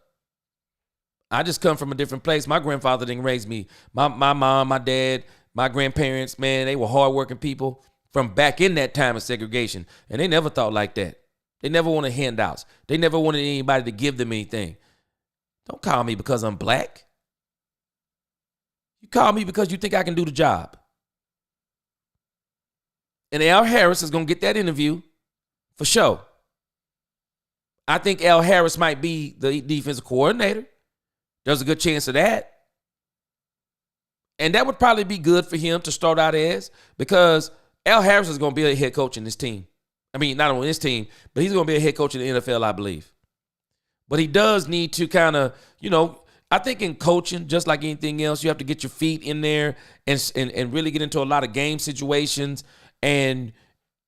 I just come from a different place. My grandfather didn't raise me. My mom, my dad, my grandparents, man, they were hardworking people from back in that time of segregation. And they never thought like that. They never wanted handouts. They never wanted anybody to give them anything. Don't call me because I'm black. You call me because you think I can do the job. And Al Harris is going to get that interview for sure. I think Al Harris might be the defensive coordinator. There's a good chance of that. And that would probably be good for him to start out as, because Al Harris is going to be a head coach in this team. I mean, not on this team, but he's going to be a head coach in the NFL, I believe. But he does need to kind of, I think in coaching, just like anything else, you have to get your feet in there and really get into a lot of game situations. And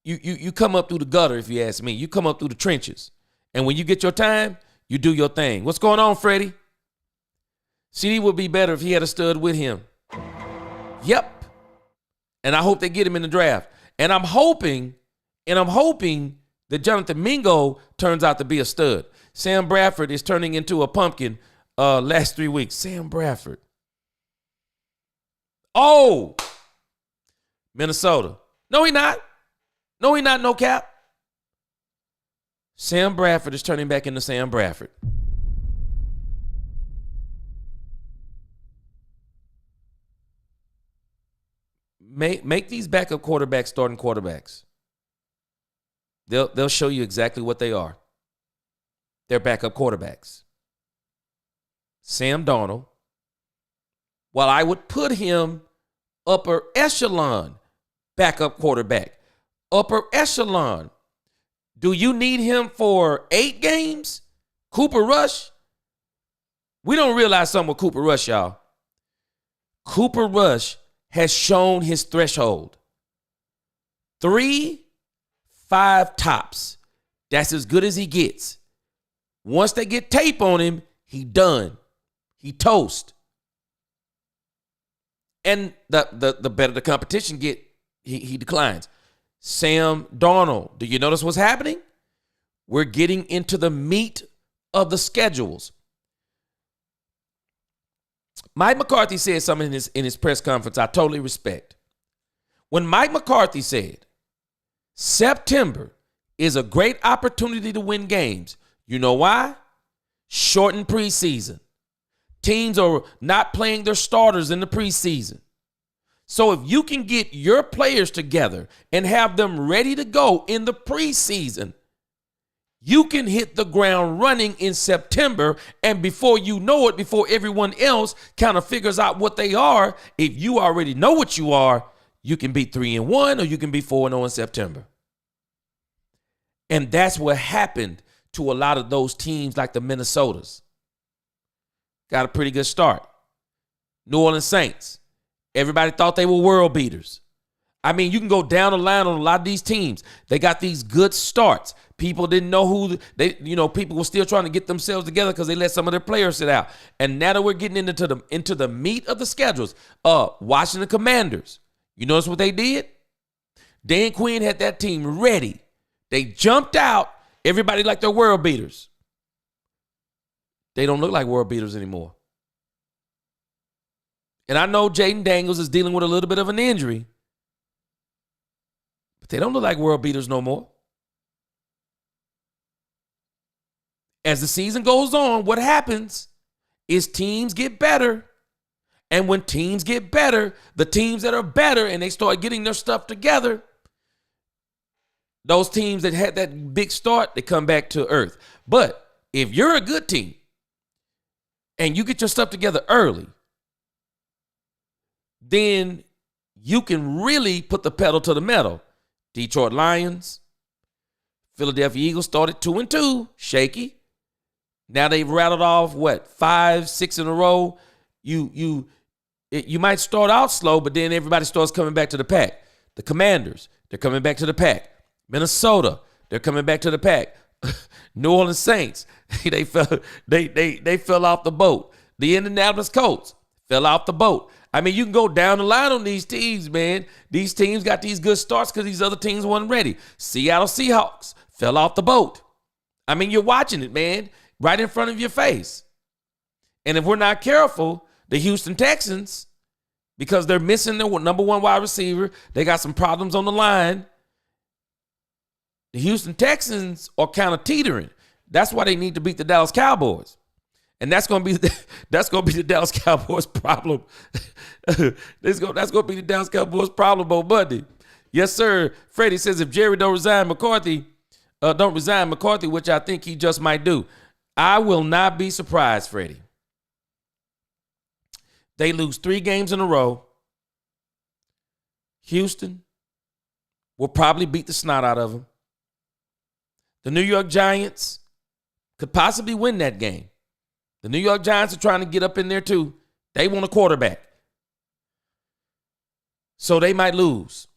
you come up through the gutter, if you ask me. You come up through the trenches. And when you get your time, you do your thing. What's going on, Freddie? CD would be better if he had a stud with him. Yep. And I hope they get him in the draft. And I'm hoping that Jonathan Mingo turns out to be a stud. Sam Bradford is turning into a pumpkin last 3 weeks. Sam Bradford. Oh, Minnesota. No, he not. No, he not. No cap. Sam Bradford is turning back into Sam Bradford. Make these backup quarterbacks starting quarterbacks. They'll show you exactly what they are. They're backup quarterbacks. Sam Darnold, while I would put him upper echelon backup quarterback, upper echelon. Do you need him for 8 games? Cooper Rush? We don't realize something with Cooper Rush, y'all. Cooper Rush has shown his threshold. 3, 5 tops. That's as good as he gets. Once they get tape on him, he done. He toast. And the better the competition get, he declines. Sam Darnold, do you notice what's happening? We're getting into the meat of the schedules. Mike McCarthy said something in his press conference I totally respect. When Mike McCarthy said, September is a great opportunity to win games. You know why? Shortened preseason. Teams are not playing their starters in the preseason. So if you can get your players together and have them ready to go in the preseason, you can hit the ground running in September, and before you know it, before everyone else kind of figures out what they are, if you already know what you are, you can be 3-1 or you can be 4-0 in September. And that's what happened to a lot of those teams like the Minnesotas. Got a pretty good start. New Orleans Saints. Everybody thought they were world beaters. I mean, you can go down the line on a lot of these teams. They got these good starts. People didn't know who people were still trying to get themselves together because they let some of their players sit out. And now that we're getting into the meat of the schedules, Washington Commanders. You notice what they did? Dan Quinn had that team ready. They jumped out. Everybody like they're world beaters. They don't look like world beaters anymore. And I know Jaden Daniels is dealing with a little bit of an injury, but they don't look like world beaters no more. As the season goes on, what happens is teams get better. And when teams get better, the teams that are better and they start getting their stuff together, those teams that had that big start, they come back to earth. But if you're a good team and you get your stuff together early, then you can really put the pedal to the metal. Detroit Lions, Philadelphia Eagles started 2-2, shaky. Now they've rattled off, 5, 6 in a row. You might start out slow, but then everybody starts coming back to the pack. The Commanders, they're coming back to the pack. Minnesota, they're coming back to the pack. New Orleans Saints, they fell off the boat. The Indianapolis Colts fell off the boat. I mean, you can go down the line on these teams, man. These teams got these good starts because these other teams weren't ready. Seattle Seahawks fell off the boat. I mean, you're watching it, man, right in front of your face. And if we're not careful, the Houston Texans, because they're missing their number one wide receiver, they got some problems on the line. The Houston Texans are kind of teetering. That's why they need to beat the Dallas Cowboys. And that's going to be the Dallas Cowboys problem. That's going to be the Dallas Cowboys problem on Monday. Yes, sir. Freddie says if Jerry don't resign McCarthy, which I think he just might do, I will not be surprised, Freddie. They lose 3 games in a row. Houston will probably beat the snot out of them. The New York Giants could possibly win that game. The New York Giants are trying to get up in there too. They want a quarterback. So they might lose.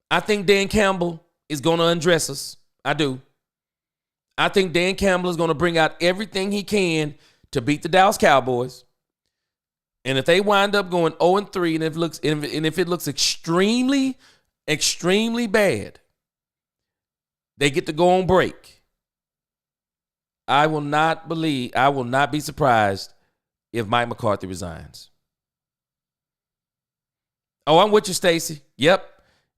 I think Dan Campbell is going to undress us. I do. I think Dan Campbell is going to bring out everything he can to beat the Dallas Cowboys. And if they wind up going 0-3 and if it looks extremely, extremely bad, they get to go on break. I will not be surprised if Mike McCarthy resigns. Oh, I'm with you, Stacy. Yep.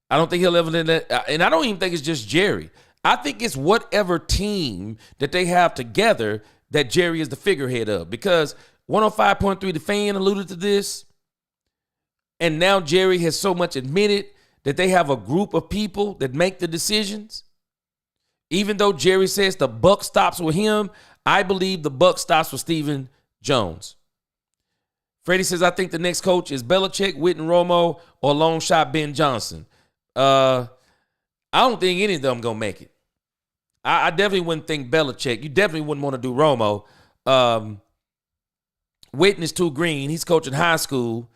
I don't think he'll ever let that. And I don't even think it's just Jerry. I think it's whatever team that they have together that Jerry is the figurehead of. Because 105.3 The Fan alluded to this. And now Jerry has so much admitted that they have a group of people that make the decisions. Even though Jerry says the buck stops with him, I believe the buck stops with Stephen Jones. Freddie says, I think the next coach is Belichick, Witten, Romo, or long shot Ben Johnson. I don't think any of them going to make it. I definitely wouldn't think Belichick. You definitely wouldn't want to do Romo. Witten is too green. He's coaching high school.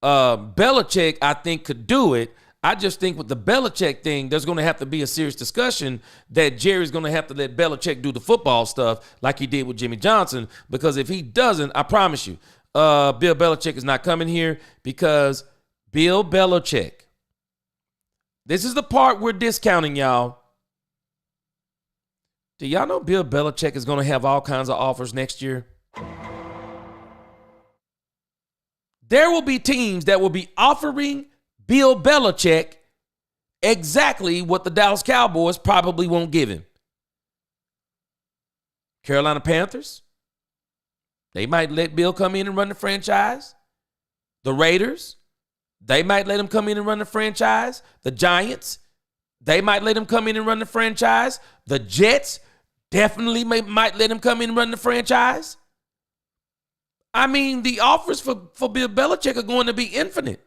Belichick, I think, could do it. I just think with the Belichick thing, there's going to have to be a serious discussion that Jerry's going to have to let Belichick do the football stuff like he did with Jimmy Johnson. Because if he doesn't, I promise you, Bill Belichick is not coming here because Bill Belichick. This is the part we're discounting, y'all. Do y'all know Bill Belichick is going to have all kinds of offers next year? There will be teams that will be offering Bill Belichick exactly what the Dallas Cowboys probably won't give him. Carolina Panthers, they might let Bill come in and run the franchise. The Raiders, they might let him come in and run the franchise. The Giants, they might let him come in and run the franchise. The Jets definitely might let him come in and run the franchise. I mean, the offers for Bill Belichick are going to be infinite.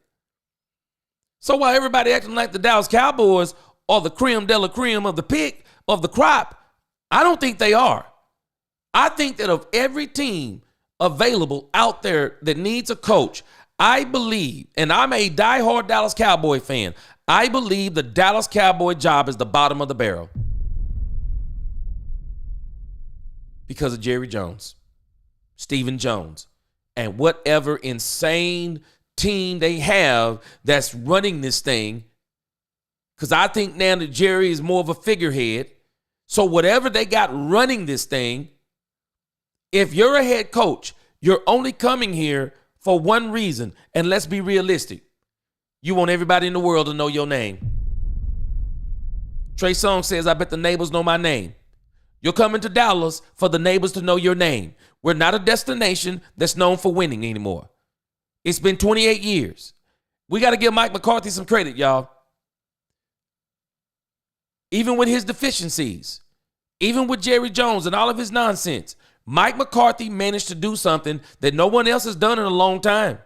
So while everybody acting like the Dallas Cowboys are the creme de la creme of the pick of the crop, I don't think they are. I think that of every team available out there that needs a coach, I believe, and I'm a diehard Dallas Cowboy fan, I believe the Dallas Cowboy job is the bottom of the barrel. Because of Jerry Jones, Stephen Jones, and whatever insane team they have that's running this thing. Because I think now that Jerry is more of a figurehead. So whatever they got running this thing, if you're a head coach, you're only coming here for one reason. And let's be realistic. You want everybody in the world to know your name. Trey Songz says, I bet the neighbors know my name. You're coming to Dallas for the neighbors to know your name. We're not a destination that's known for winning anymore. It's been 28 years. We got to give Mike McCarthy some credit, y'all. Even with his deficiencies, even with Jerry Jones and all of his nonsense, Mike McCarthy managed to do something that no one else has done in a long time.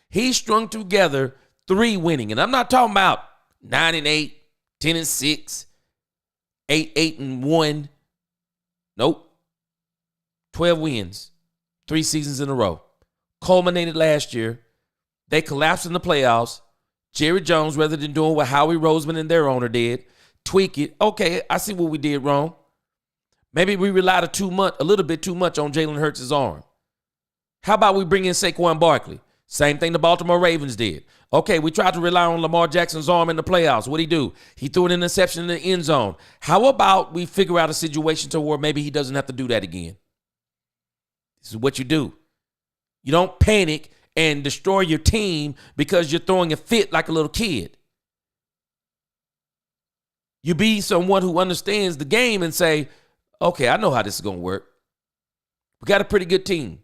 He strung together 3 winning. And I'm not talking about 9-8, 10-6, 8-1. Nope. 12 wins, 3 seasons in a row. Culminated last year. They collapsed in the playoffs. Jerry Jones, rather than doing what Howie Roseman and their owner did, tweak it. Okay, I see what we did wrong. Maybe we relied a little bit too much on Jalen Hurts' arm. How about we bring in Saquon Barkley? Same thing the Baltimore Ravens did. Okay, we tried to rely on Lamar Jackson's arm in the playoffs. What'd he do? He threw an interception in the end zone. How about we figure out a situation to where maybe he doesn't have to do that again? This is what you do. You don't panic and destroy your team because you're throwing a fit like a little kid. You be someone who understands the game and say, okay, I know how this is going to work. We got a pretty good team.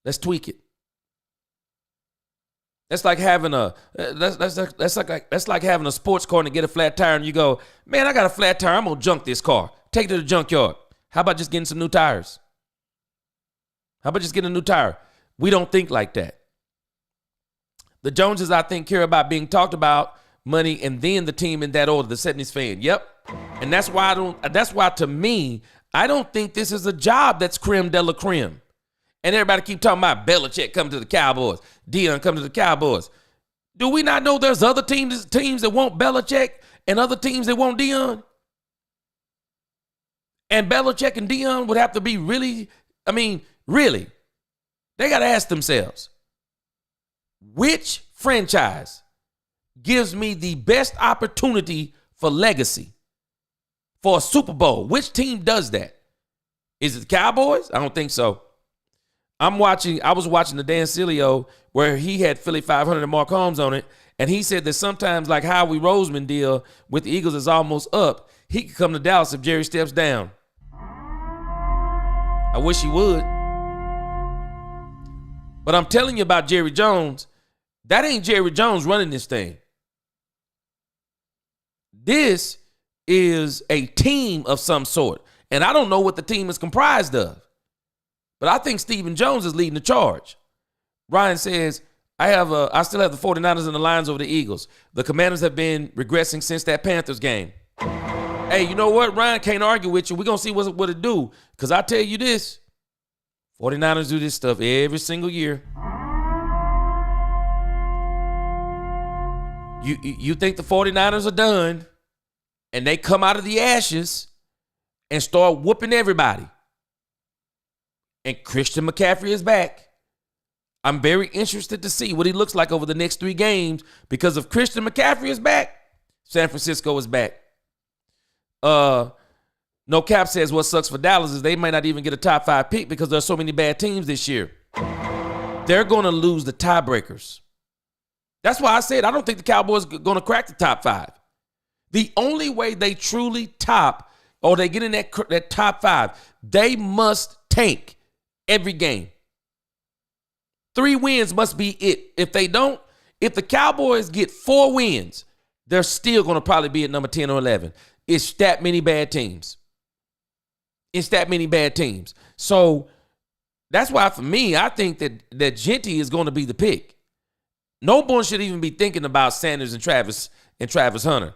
Let's tweak it. That's like having that's like having a sports car and get a flat tire and you go, man, I got a flat tire. I'm going to junk this car. Take it to the junkyard. How about just getting some new tires? How about just getting a new tire? We don't think like that. The Joneses, I think, care about being talked about, money, and then the team in that order, the 70s fan. Yep. And that's why to me, I don't think this is a job that's creme de la creme. And everybody keep talking about Belichick coming to the Cowboys, Deion coming to the Cowboys. Do we not know there's other teams that want Belichick and other teams that want Deion? And Belichick and Deion would have to be really, they got to ask themselves, which franchise gives me the best opportunity for legacy, for a Super Bowl? Which team does that? Is it the Cowboys? I don't think so. I was watching the Dan Sileo where he had Philly 500 and Mark Holmes on it, and he said that sometimes like Howie Roseman deal with the Eagles is almost up. He could come to Dallas if Jerry steps down. I wish he would. But I'm telling you about Jerry Jones. That ain't Jerry Jones running this thing. This is a team of some sort. And I don't know what the team is comprised of. But I think Stephen Jones is leading the charge. Ryan says, I still have the 49ers and the Lions over the Eagles. The Commanders have been regressing since that Panthers game. Hey, you know what? Ryan can't argue with you. We're going to see what it do. Because I tell you this, 49ers do this stuff every single year. You think the 49ers are done, and they come out of the ashes and start whooping everybody. And Christian McCaffrey is back. I'm very interested to see what he looks like over the next 3 games because if Christian McCaffrey is back, San Francisco is back. No Cap says what sucks for Dallas is they might not even get a top 5 pick because there's so many bad teams this year. They're going to lose the tiebreakers. That's why I said I don't think the Cowboys are going to crack the top 5. The only way they truly top or they get in that top 5, they must tank every game. 3 wins must be it. If they don't, if the Cowboys get 4 wins, they're still going to probably be at number 10 or 11. It's that many bad teams. So that's why for me, I think that Genty is going to be the pick. No one should even be thinking about Sanders and Travis Hunter.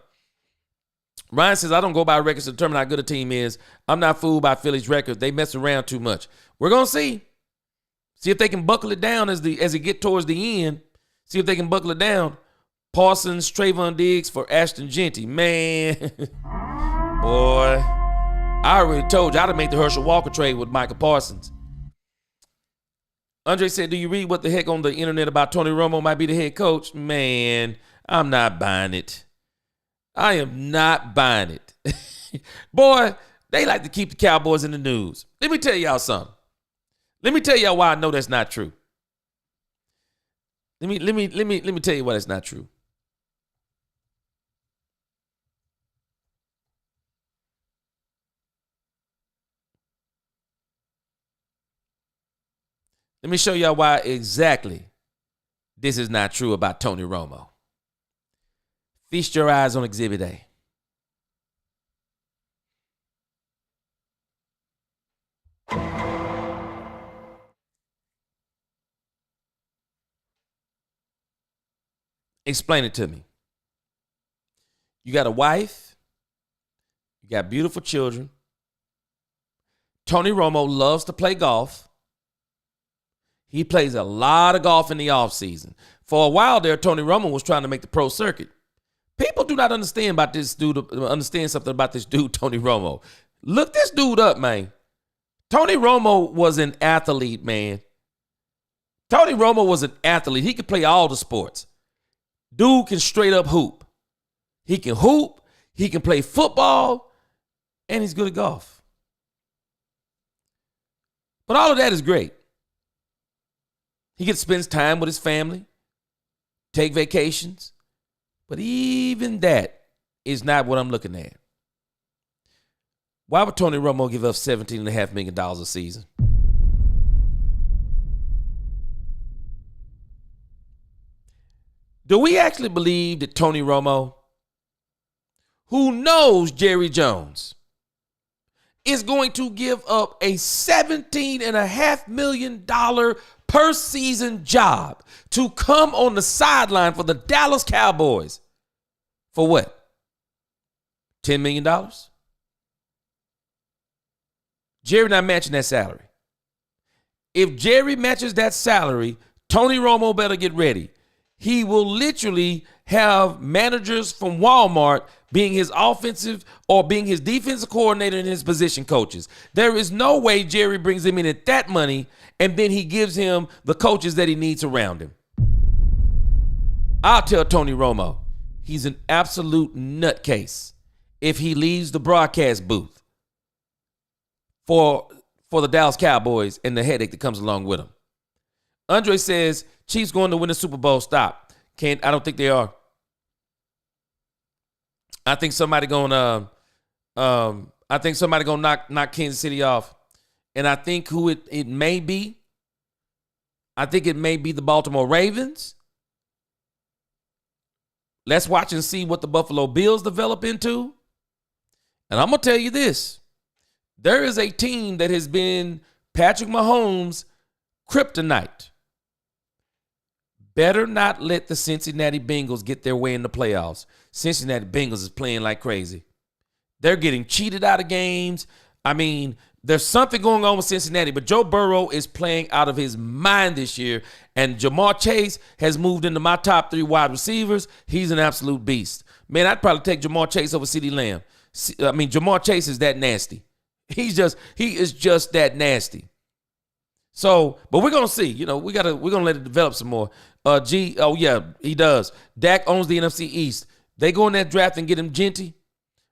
Ryan says, I don't go by records to determine how good a team is. I'm not fooled by Philly's record. They mess around too much. We're going to see. See if they can buckle it down as they get towards the end. See if they can buckle it down. Parsons, Trayvon Diggs for Ashton Genty. Man, boy, I already told you I'd have made the Herschel Walker trade with Michael Parsons. Andre said, do you read what the heck on the internet about Tony Romo might be the head coach? Man, I'm not buying it. I am not buying it. Boy, they like to keep the Cowboys in the news. Let me tell y'all something. Let me tell y'all why I know that's not true. Let me tell you why that's not true. Let me show y'all why exactly this is not true about Tony Romo. Feast your eyes on Exhibit A. Explain it to me. You got a wife. You got beautiful children. Tony Romo loves to play golf. He plays a lot of golf in the offseason. For a while there, Tony Romo was trying to make the pro circuit. People do not understand about this dude, understand something about this dude, Tony Romo. Look this dude up, man. Tony Romo was an athlete, man. Tony Romo was an athlete. He could play all the sports. Dude can straight up hoop. He can hoop. He can play football. And he's good at golf. But all of that is great. He gets spends time with his family, take vacations. But even that is not what I'm looking at. Why would Tony Romo give up $17.5 million a season? Do we actually believe that Tony Romo, who knows Jerry Jones, is going to give up a $17.5 million per season job to come on the sideline for the Dallas Cowboys for what? $10 million? Jerry not matching that salary. If Jerry matches that salary, Tony Romo better get ready. He will literally have managers from Walmart being his offensive or being his defensive coordinator and his position coaches. There is no way Jerry brings him in at that money and then he gives him the coaches that he needs around him. I'll tell Tony Romo, he's an absolute nutcase if he leaves the broadcast booth for the Dallas Cowboys and the headache that comes along with him. Andre says, Chiefs going to win the Super Bowl. Stop. I don't think they are. I think somebody gonna knock Kansas City off. And I think who it may be. I think it may be the Baltimore Ravens. Let's watch and see what the Buffalo Bills develop into. And I'm going to tell you this. There is a team that has been Patrick Mahomes' kryptonite. Better not let the Cincinnati Bengals get their way in the playoffs. Cincinnati Bengals is playing like crazy. They're getting cheated out of games. I mean, there's something going on with Cincinnati, but Joe Burrow is playing out of his mind this year, and Jamar Chase has moved into my top 3 wide receivers. He's an absolute beast. Man, I'd probably take Jamar Chase over CeeDee Lamb. I mean, Jamar Chase is that nasty. He is just that nasty. So, but we're gonna see. You know, we're gonna let it develop some more. He does. Dak owns the NFC East. They go in that draft and get him Genty,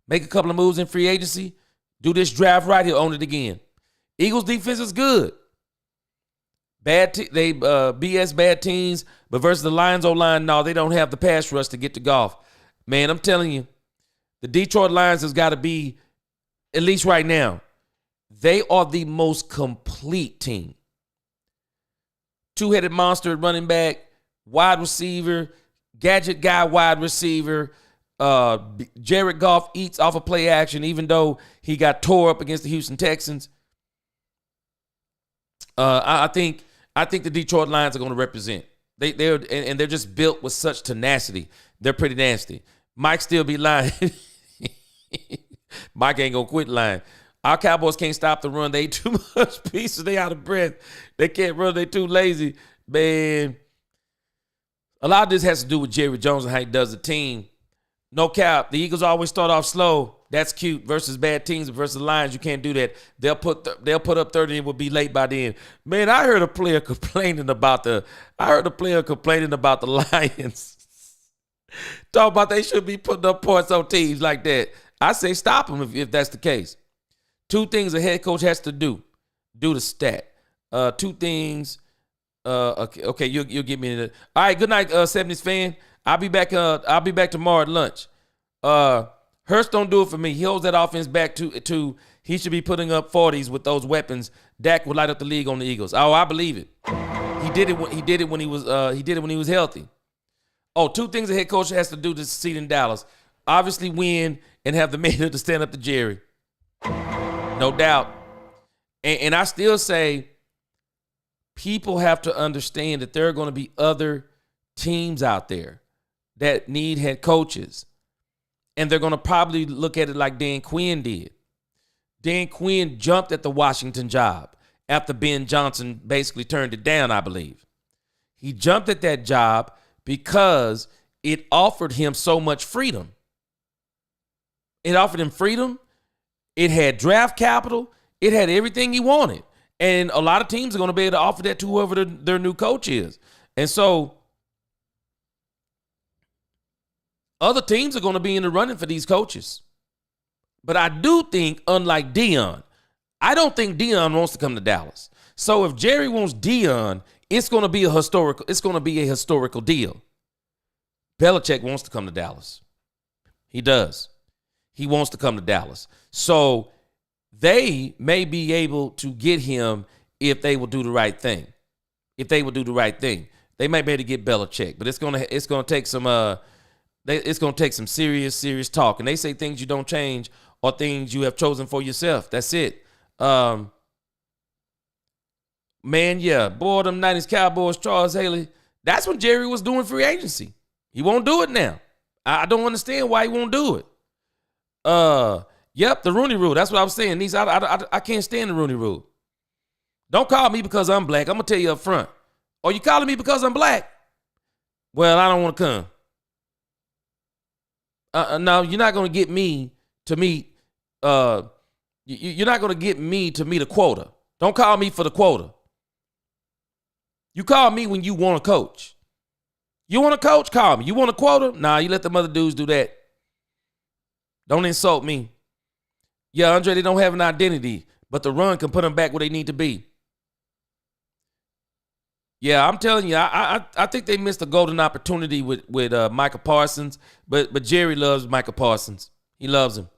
make a couple of moves in free agency, do this draft right, he'll own it again. Eagles defense is good. They BS bad teams, but versus the Lions O-line, no, they don't have the pass rush to get to golf. Man, I'm telling you, the Detroit Lions has got to be, at least right now, they are the most complete team. Two-headed monster at running back, wide receiver, gadget guy wide receiver. Jared Goff eats off of play action, even though he got tore up against the Houston Texans. I think the Detroit Lions are going to represent. They're just built with such tenacity. They're pretty nasty. Mike still be lying. Mike ain't gonna quit lying. Our Cowboys can't stop the run. They eat too much pieces. They out of breath. They can't run. They too lazy. Man, a lot of this has to do with Jerry Jones and how he does the team. No cap. The Eagles always start off slow. That's cute. Versus bad teams versus the Lions, you can't do that. They'll put up 30 and it will be late by then. Man, I heard a player complaining about the Lions. Talk about they should be putting up points on teams like that. I say stop them if that's the case. 2 things a head coach has to do. Do the stat. 2 things. Okay, you'll get me in it. All right, good night, 70s fan. I'll be back tomorrow at lunch. Hurst don't do it for me. He holds that offense back to he should be putting up 40s with those weapons. Dak would light up the league on the Eagles. Oh, I believe it. He did it when he was healthy. Oh, 2 things a head coach has to do to succeed in Dallas. Obviously win and have the manhood to stand up to Jerry. No doubt. And I still say people have to understand that there are going to be other teams out there. that need head coaches. And they're going to probably look at it like Dan Quinn did. Dan Quinn jumped at the Washington job after Ben Johnson basically turned it down, I believe. He jumped at that job because it offered him so much freedom. It offered him freedom. It had draft capital. It had everything he wanted. And a lot of teams are going to be able to offer that to whoever their new coach is. And so other teams are going to be in the running for these coaches. But I do think, unlike Deion, I don't think Deion wants to come to Dallas. So if Jerry wants Deion, it's going to be a historical deal. Belichick wants to come to Dallas. He does. He wants to come to Dallas. So they may be able to get him if they will do the right thing. If they will do the right thing, they might be able to get Belichick. But it's gonna take some serious talk. And they say things you don't change or things you have chosen for yourself. That's it. Man, yeah, boy, them 90s Cowboys, Charles Haley. That's when Jerry was doing free agency. He won't do it now. I don't understand why he won't do it. Yep, the Rooney Rule. That's what I was saying. I can't stand the Rooney Rule. Don't call me because I'm black. I'm going to tell you up front. Are you calling me because I'm black? Well, I don't want to come. No, you're not going to get me to meet. You're not going to get me to meet a quota. Don't call me for the quota. You call me when you want to coach. You want to coach? Call me. You want a quota? Nah, you let them other dudes do that. Don't insult me. Yeah, Andre, they don't have an identity, but the run can put them back where they need to be. Yeah, I'm telling you, I think they missed a golden opportunity with Micah Parsons, but Jerry loves Micah Parsons. He loves him.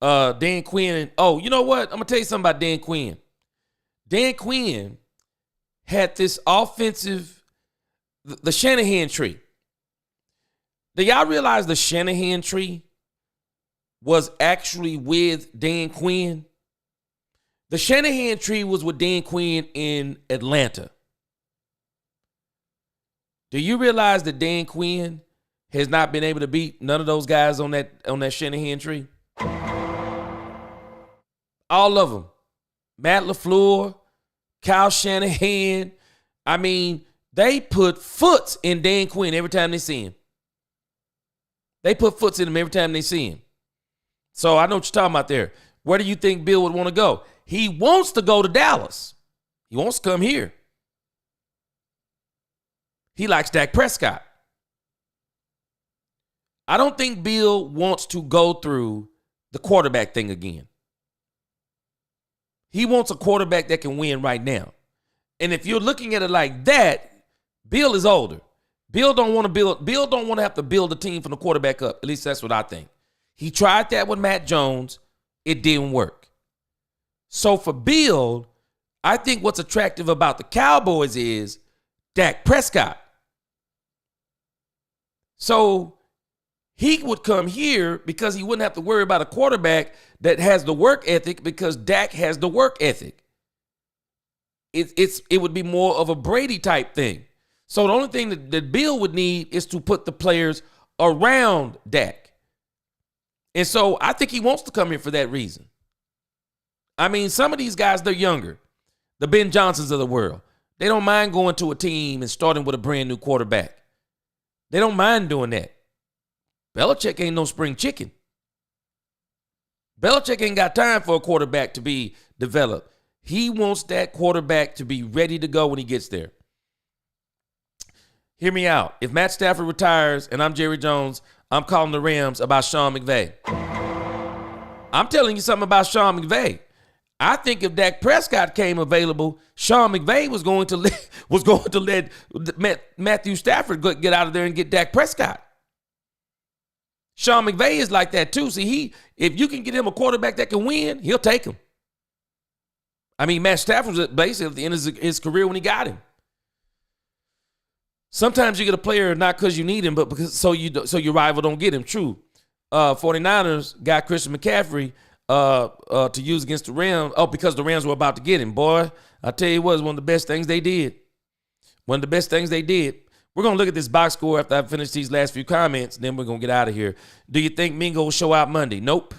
Dan Quinn. Oh, you know what? I'm going to tell you something about Dan Quinn. Dan Quinn had this offensive, the Shanahan tree. Do y'all realize the Shanahan tree was actually with Dan Quinn? The Shanahan tree was with Dan Quinn in Atlanta. Do you realize that Dan Quinn has not been able to beat none of those guys on that Shanahan tree? All of them. Matt LaFleur, Kyle Shanahan. I mean, they put foots in Dan Quinn every time they see him. They put foots in him every time they see him. So I know what you're talking about there. Where do you think Bill would want to go? He wants to go to Dallas. He wants to come here. He likes Dak Prescott. I don't think Bill wants to go through the quarterback thing again. He wants a quarterback that can win right now. And if you're looking at it like that, Bill is older. Bill don't want to have to build a team from the quarterback up. At least that's what I think. He tried that with Matt Jones. It didn't work. So for Bill, I think what's attractive about the Cowboys is Dak Prescott. So he would come here because he wouldn't have to worry about a quarterback that has the work ethic because Dak has the work ethic. It would be more of a Brady type thing. So the only thing that Bill would need is to put the players around Dak. And so I think he wants to come here for that reason. I mean, some of these guys, they're younger. The Ben Johnsons of the world. They don't mind going to a team and starting with a brand new quarterback. They don't mind doing that. Belichick ain't no spring chicken. Belichick ain't got time for a quarterback to be developed. He wants that quarterback to be ready to go when he gets there. Hear me out. If Matt Stafford retires and I'm Jerry Jones, I'm calling the Rams about Sean McVay. I'm telling you something about Sean McVay. I think if Dak Prescott came available, Sean McVay was going to let Matthew Stafford get out of there and get Dak Prescott. Sean McVay is like that too. See, if you can get him a quarterback that can win, he'll take him. I mean, Matt Stafford was basically at the end of his career when he got him. Sometimes you get a player not because you need him, but because so your rival don't get him. True. 49ers got Christian McCaffrey to use against the Rams. Oh, because the Rams were about to get him. Boy, I tell you what, it was one of the best things they did. One of the best things they did. We're going to look at this box score after I finish these last few comments, then we're going to get out of here. Do you think Mingo will show out Monday? Nope.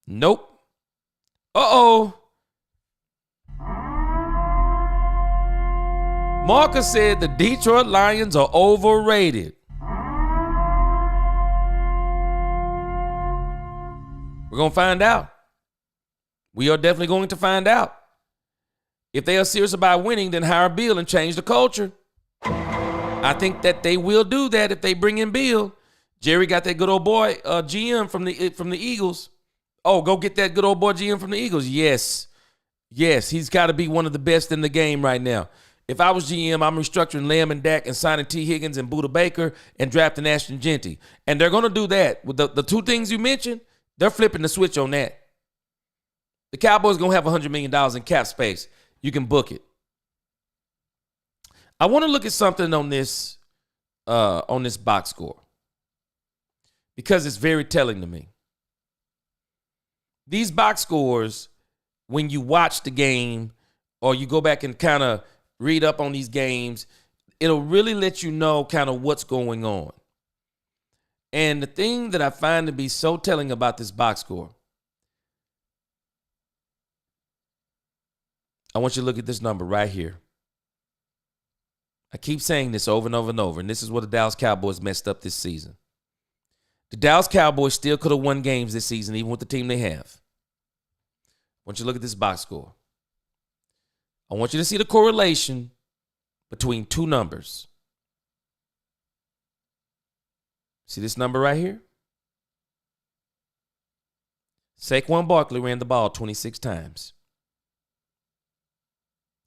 Nope. Uh-oh. Marcus said the Detroit Lions are overrated. We're going to find out. We are definitely going to find out. If they are serious about winning, then hire Bill and change the culture. I think that they will do that if they bring in Bill. Jerry got that good old boy GM from the Eagles. Oh, go get that good old boy GM from the Eagles. Yes. Yes, he's got to be one of the best in the game right now. If I was GM, I'm restructuring Lamb and Dak and signing T. Higgins and Budda Baker and drafting Ashton Jeanty. And they're going to do that. With the two things you mentioned, they're flipping the switch on that. The Cowboys going to have $100 million in cap space. You can book it. I want to look at something on this box score because it's very telling to me. These box scores, when you watch the game or you go back and kind of read up on these games, it'll really let you know kind of what's going on. And the thing that I find to be so telling about this box score, I want you to look at this number right here. I keep saying this over and over and over, and this is what the Dallas Cowboys messed up this season. The Dallas Cowboys still could have won games this season, even with the team they have. I want you to look at this box score. I want you to see the correlation between two numbers. See this number right here? Saquon Barkley ran the ball 26 times.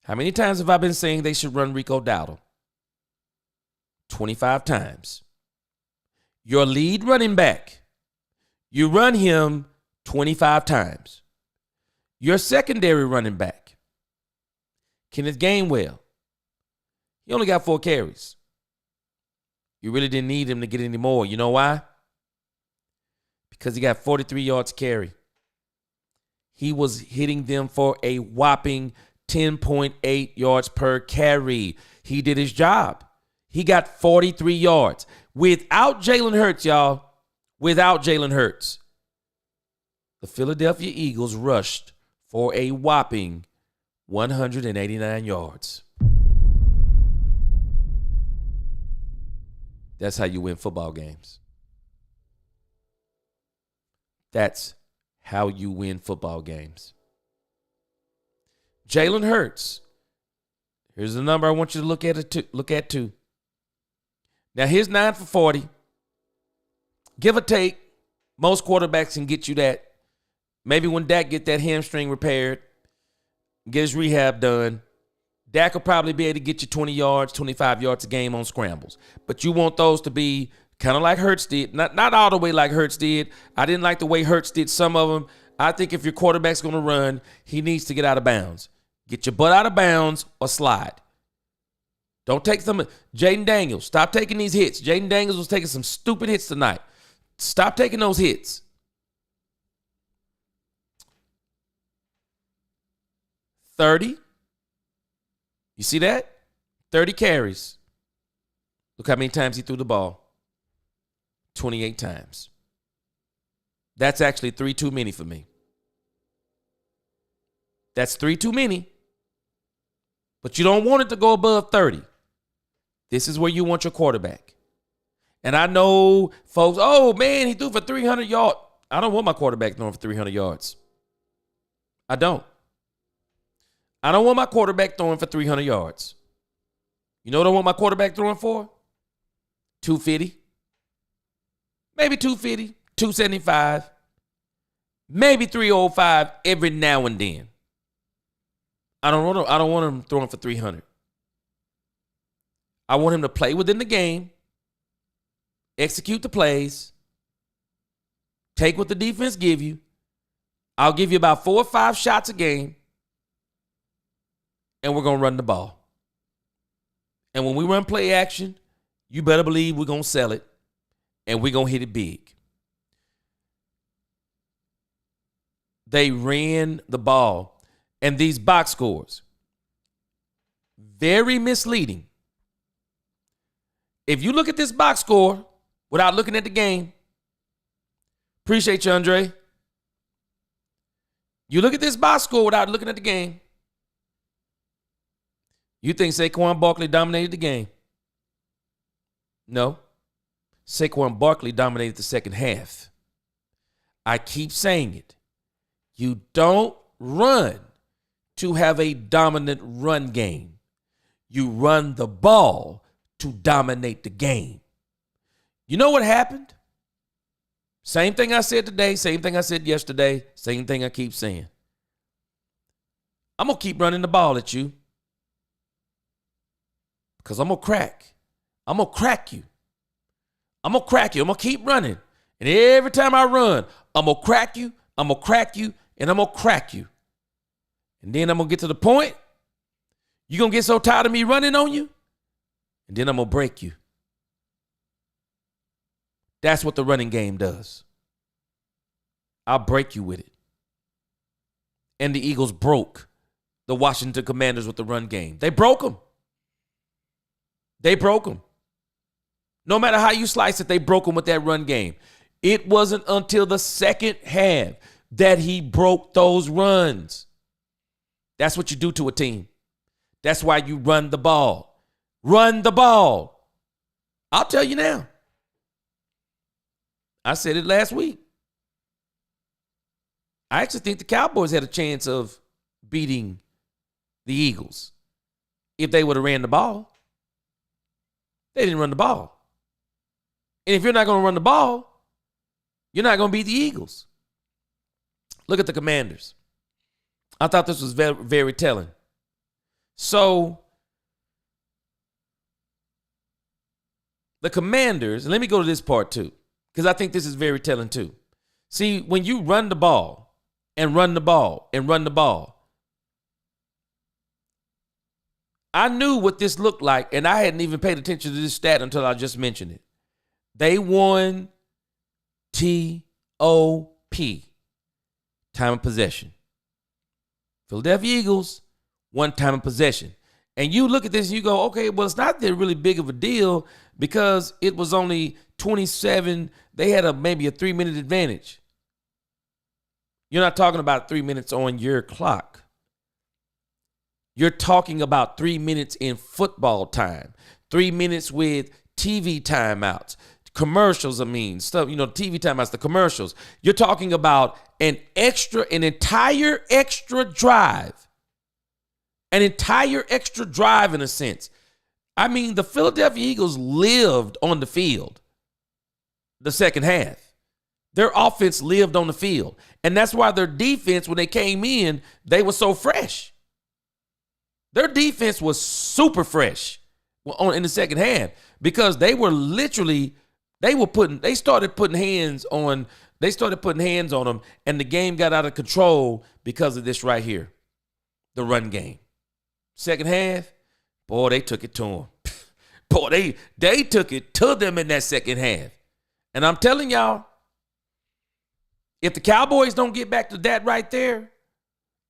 How many times have I been saying they should run Rico Dowdle? 25 times. Your lead running back, you run him 25 times. Your secondary running back, Kenneth Gainwell, he only got 4 carries. You really didn't need him to get any more. You know why? Because he got 43 yards carry. He was hitting them for a whopping 10.8 yards per carry. He did his job. He got 43 yards. Without Jalen Hurts, y'all, without Jalen Hurts, the Philadelphia Eagles rushed for a whopping 189 yards. That's how you win football games. That's how you win football games. Jalen Hurts. Here's the number I want you to look at too. Now, here's 9 for 40. Give or take, most quarterbacks can get you that. Maybe when Dak get that hamstring repaired, get his rehab done, Dak will probably be able to get you 20 yards, 25 yards a game on scrambles. But you want those to be kind of like Hurts did. Not all the way like Hurts did. I didn't like the way Hurts did some of them. I think if your quarterback's going to run, he needs to get out of bounds. Get your butt out of bounds or slide. Don't take some. Jaden Daniels, stop taking these hits. Jaden Daniels was taking some stupid hits tonight. Stop taking those hits. 30. You see that? 30 carries. Look how many times he threw the ball. 28 times. That's actually 3 too many for me. That's 3 too many. But you don't want it to go above 30. This is where you want your quarterback. And I know folks, oh, man, he threw for 300 yards. I don't want my quarterback throwing for 300 yards. I don't. I don't want my quarterback throwing for 300 yards. You know what I want my quarterback throwing for? 250. Maybe 250, 275. Maybe 305 every now and then. I don't want him throwing for 300. I want him to play within the game, execute the plays, take what the defense give you. I'll give you about 4 or 5 shots a game, and we're going to run the ball. And when we run play action, you better believe we're going to sell it, and we're going to hit it big. They ran the ball, and these box scores, very misleading. If you look at this box score without looking at the game, appreciate you, Andre. You look at this box score without looking at the game, you think Saquon Barkley dominated the game. No. Saquon Barkley dominated the second half. I keep saying it. You don't run to have a dominant run game. You run the ball to dominate the game. You know what happened? Same thing I said today, same thing I said yesterday, same thing I keep saying. I'm going to keep running the ball at you because I'm going to crack. I'm going to crack you. I'm going to crack you. I'm going to keep running. And every time I run, I'm going to crack you, I'm going to crack you, and I'm going to crack you. And then I'm going to get to the point, you're going to get so tired of me running on you, and then I'm going to break you. That's what the running game does. I'll break you with it. And the Eagles broke the Washington Commanders with the run game. They broke them. They broke them. No matter how you slice it, they broke them with that run game. It wasn't until the second half that he broke those runs. That's what you do to a team. That's why you run the ball. Run the ball. I'll tell you now. I said it last week. I actually think the Cowboys had a chance of beating the Eagles if they would have ran the ball. They didn't run the ball. And if you're not going to run the ball, you're not going to beat the Eagles. Look at the Commanders. I thought this was very, very telling. So, the Commanders, and let me go to this part too, because I think this is very telling too. See, when you run the ball and run the ball and run the ball, I knew what this looked like, and I hadn't even paid attention to this stat until I just mentioned it. They won T-O-P, time of possession. Philadelphia Eagles won time of possession. And you look at this and you go, okay, well, it's not that really big of a deal because it was only 27. They had maybe a 3-minute advantage. You're not talking about 3 minutes on your clock. You're talking about 3 minutes in football time, 3 minutes with TV timeouts, commercials, stuff, TV timeouts, the commercials. You're talking about an entire extra drive in a sense. I mean, the Philadelphia Eagles lived on the field the second half. Their offense lived on the field. And that's why their defense, when they came in, they were so fresh. Their defense was super fresh in the second half because they were literally, they started putting hands on them, and the game got out of control because of this right here, the run game. Second half, boy, they took it to them. Boy, they took it to them in that second half. And I'm telling y'all, if the Cowboys don't get back to that right there,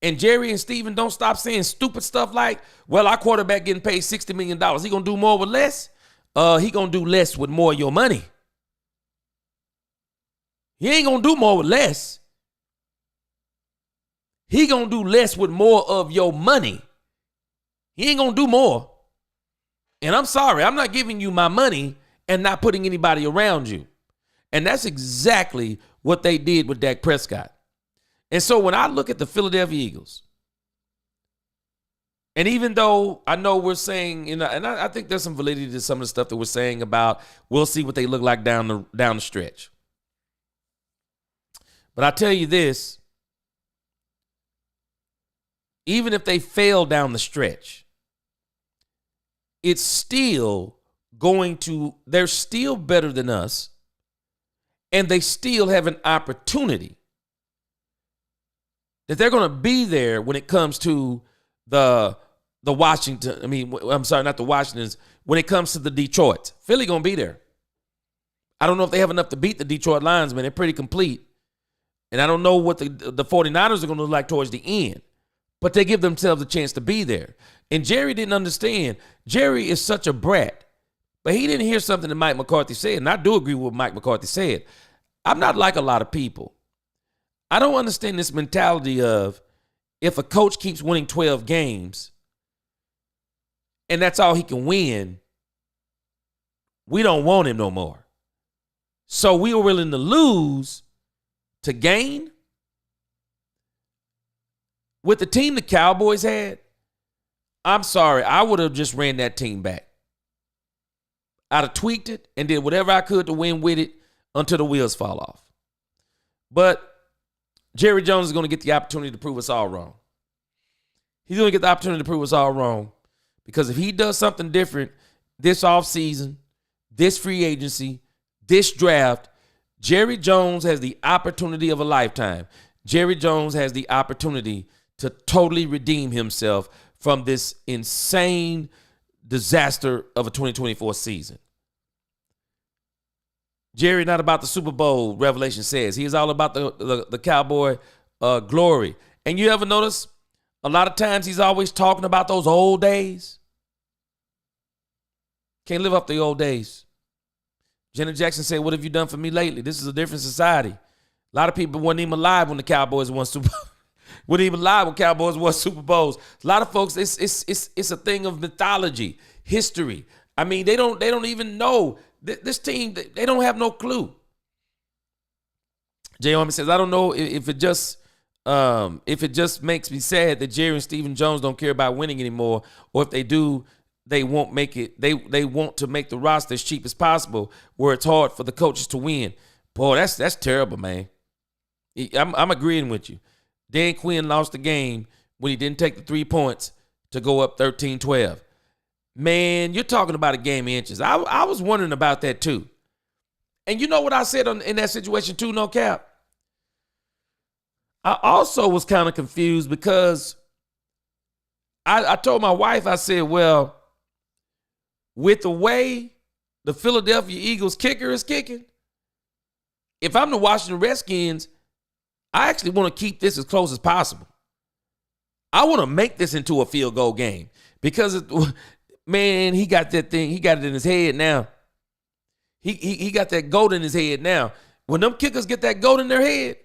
and Jerry and Steven don't stop saying stupid stuff like, well, our quarterback getting paid $60 million. He going to do more with less? He going to do less with more of your money. He ain't going to do more with less. He going to do less with more of your money. He ain't going to do more. And I'm sorry, I'm not giving you my money and not putting anybody around you. And that's exactly what they did with Dak Prescott. And so when I look at the Philadelphia Eagles, and even though I know we're saying, and I think there's some validity to some of the stuff that we're saying about we'll see what they look like down the stretch. But I tell you this, even if they fail down the stretch, it's still they're still better than us, and they still have an opportunity that they're going to be there when it comes to the Washington. I'm sorry, not the Washingtons. When it comes to the Detroit, Philly going to be there. I don't know if they have enough to beat the Detroit Lions, man. They're pretty complete. And I don't know what the 49ers are going to look like towards the end. But they give themselves a chance to be there. And Jerry didn't understand. Jerry is such a brat But he didn't hear something that Mike McCarthy said, and I do agree with what Mike McCarthy said. I'm not like a lot of people. I don't understand this mentality of if a coach keeps winning 12 games and that's all he can win, we don't want him no more. So we were willing to lose to gain. With the team the Cowboys had, I'm sorry, I would have just ran that team back. I'd have tweaked it and did whatever I could to win with it until the wheels fall off. But Jerry Jones is going to get the opportunity to prove us all wrong. He's going to get the opportunity to prove us all wrong because if he does something different this offseason, this free agency, this draft, Jerry Jones has the opportunity of a lifetime. Jerry Jones has the opportunity to totally redeem himself from this insane disaster of a 2024 season. Jerry not about the Super Bowl, Revelation says. He is all about the Cowboy glory. And you ever notice a lot of times he's always talking about those old days? Can't live up to the old days. Janet Jackson said, what have you done for me lately? This is a different society. A lot of people weren't even alive when the Cowboys won Super Bowl. Weren't even alive when Cowboys won Super Bowls. A lot of folks, it's a thing of mythology, history. I mean, they don't even know. This team, they don't have no clue. Jay Army says, I don't know if it just makes me sad that Jerry and Stephen Jones don't care about winning anymore, or if they do, they won't make it. They want to make the roster as cheap as possible, where it's hard for the coaches to win. Boy, that's terrible, man. I'm agreeing with you. Dan Quinn lost the game when he didn't take the 3 points to go up 13-12. Man, you're talking about a game of inches. I was wondering about that too. And you know what I said in that situation too, no cap? I also was kind of confused because I told my wife, I said, well, with the way the Philadelphia Eagles kicker is kicking, if I'm the Washington Redskins, I actually want to keep this as close as possible. I want to make this into a field goal game because, man, he got that thing. He got it in his head now. He got that goat in his head now. When them kickers get that goat in their head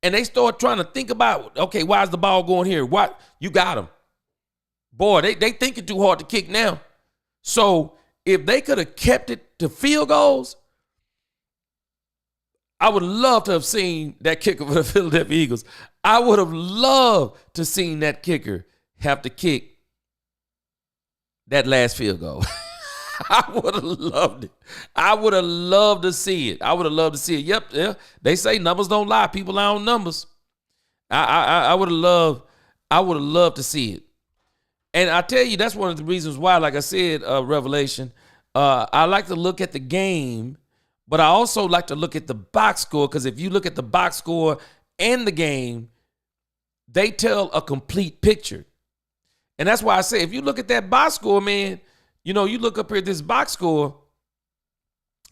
and they start trying to think about, okay, why is the ball going here? What? You got them. Boy, they thinking too hard to kick now. So if they could have kept it to field goals, I would love to have seen that kicker for the Philadelphia Eagles. I would have loved to seen that kicker have to kick that last field goal. I would have loved it. I would have loved to see it. I would have loved to see it. Yep, yeah. They say numbers don't lie. People lie on numbers. I would have loved. I would have loved to see it. And I tell you, that's one of the reasons why, like I said, Revelation, I like to look at the game, but I also like to look at the box score, because if you look at the box score and the game, they tell a complete picture. And that's why I say, if you look at that box score, man, you know, you look up here at this box score,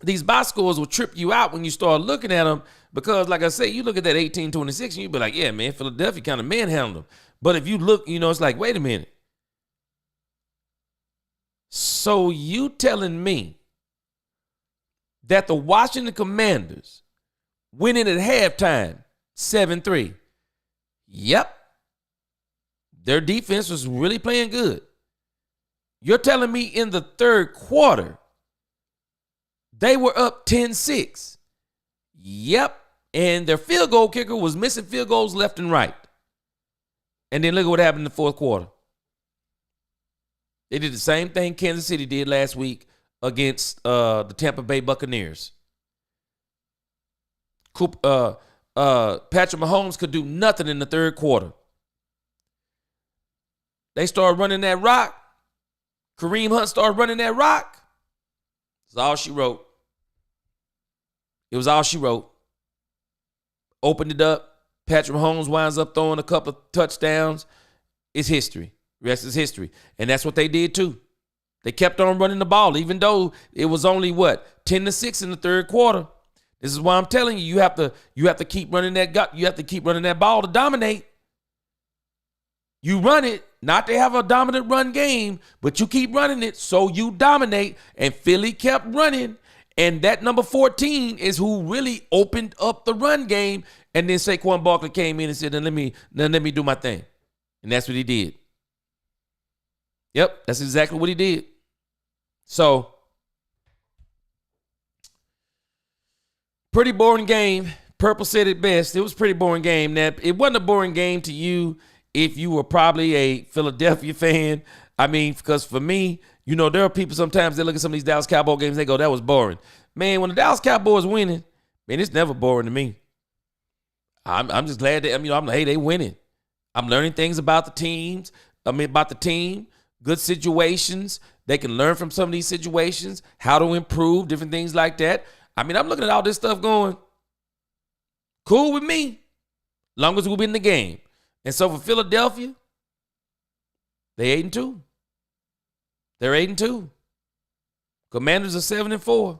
these box scores will trip you out when you start looking at them, because like I say, you look at that 18-26 and you be like, yeah, man, Philadelphia kind of manhandled them. But if you look, you know, it's like, wait a minute. So you telling me that the Washington Commanders winning at halftime 7-3? Yep. Their defense was really playing good. You're telling me in the third quarter they were up 10-6? Yep. And their field goal kicker was missing field goals left and right. And then look at what happened in the fourth quarter. They did the same thing Kansas City did last week against the Tampa Bay Buccaneers. Patrick Mahomes could do nothing in the third quarter. They started running that rock. Kareem Hunt started running that rock. That's all she wrote. It was all she wrote. Opened it up. Patrick Mahomes winds up throwing a couple of touchdowns. It's history. Rest is history. And that's what they did too. They kept on running the ball, even though it was only 10-6 in the third quarter. This is why I'm telling you, you have to keep running that ball to dominate. You run it, not to have a dominant run game, but you keep running it so you dominate. And Philly kept running. And that number 14 is who really opened up the run game. And then Saquon Barkley came in and said, then let me do my thing. And that's what he did. Yep, that's exactly what he did. So, pretty boring game. Purple said it best. It was a pretty boring game. Now, it wasn't a boring game to you if you were probably a Philadelphia fan. I mean, because for me, you know, there are people sometimes that look at some of these Dallas Cowboy games, they go, that was boring. Man, when the Dallas Cowboys winning, man, it's never boring to me. I'm just glad that, I'm like, hey, they winning. I'm learning things about the teams. About the team, good situations. They can learn from some of these situations, how to improve, different things like that. I mean, I'm looking at all this stuff going, cool with me, long as we win the game. And so for Philadelphia, they 8-2. They're 8-2. Commanders are 7-4.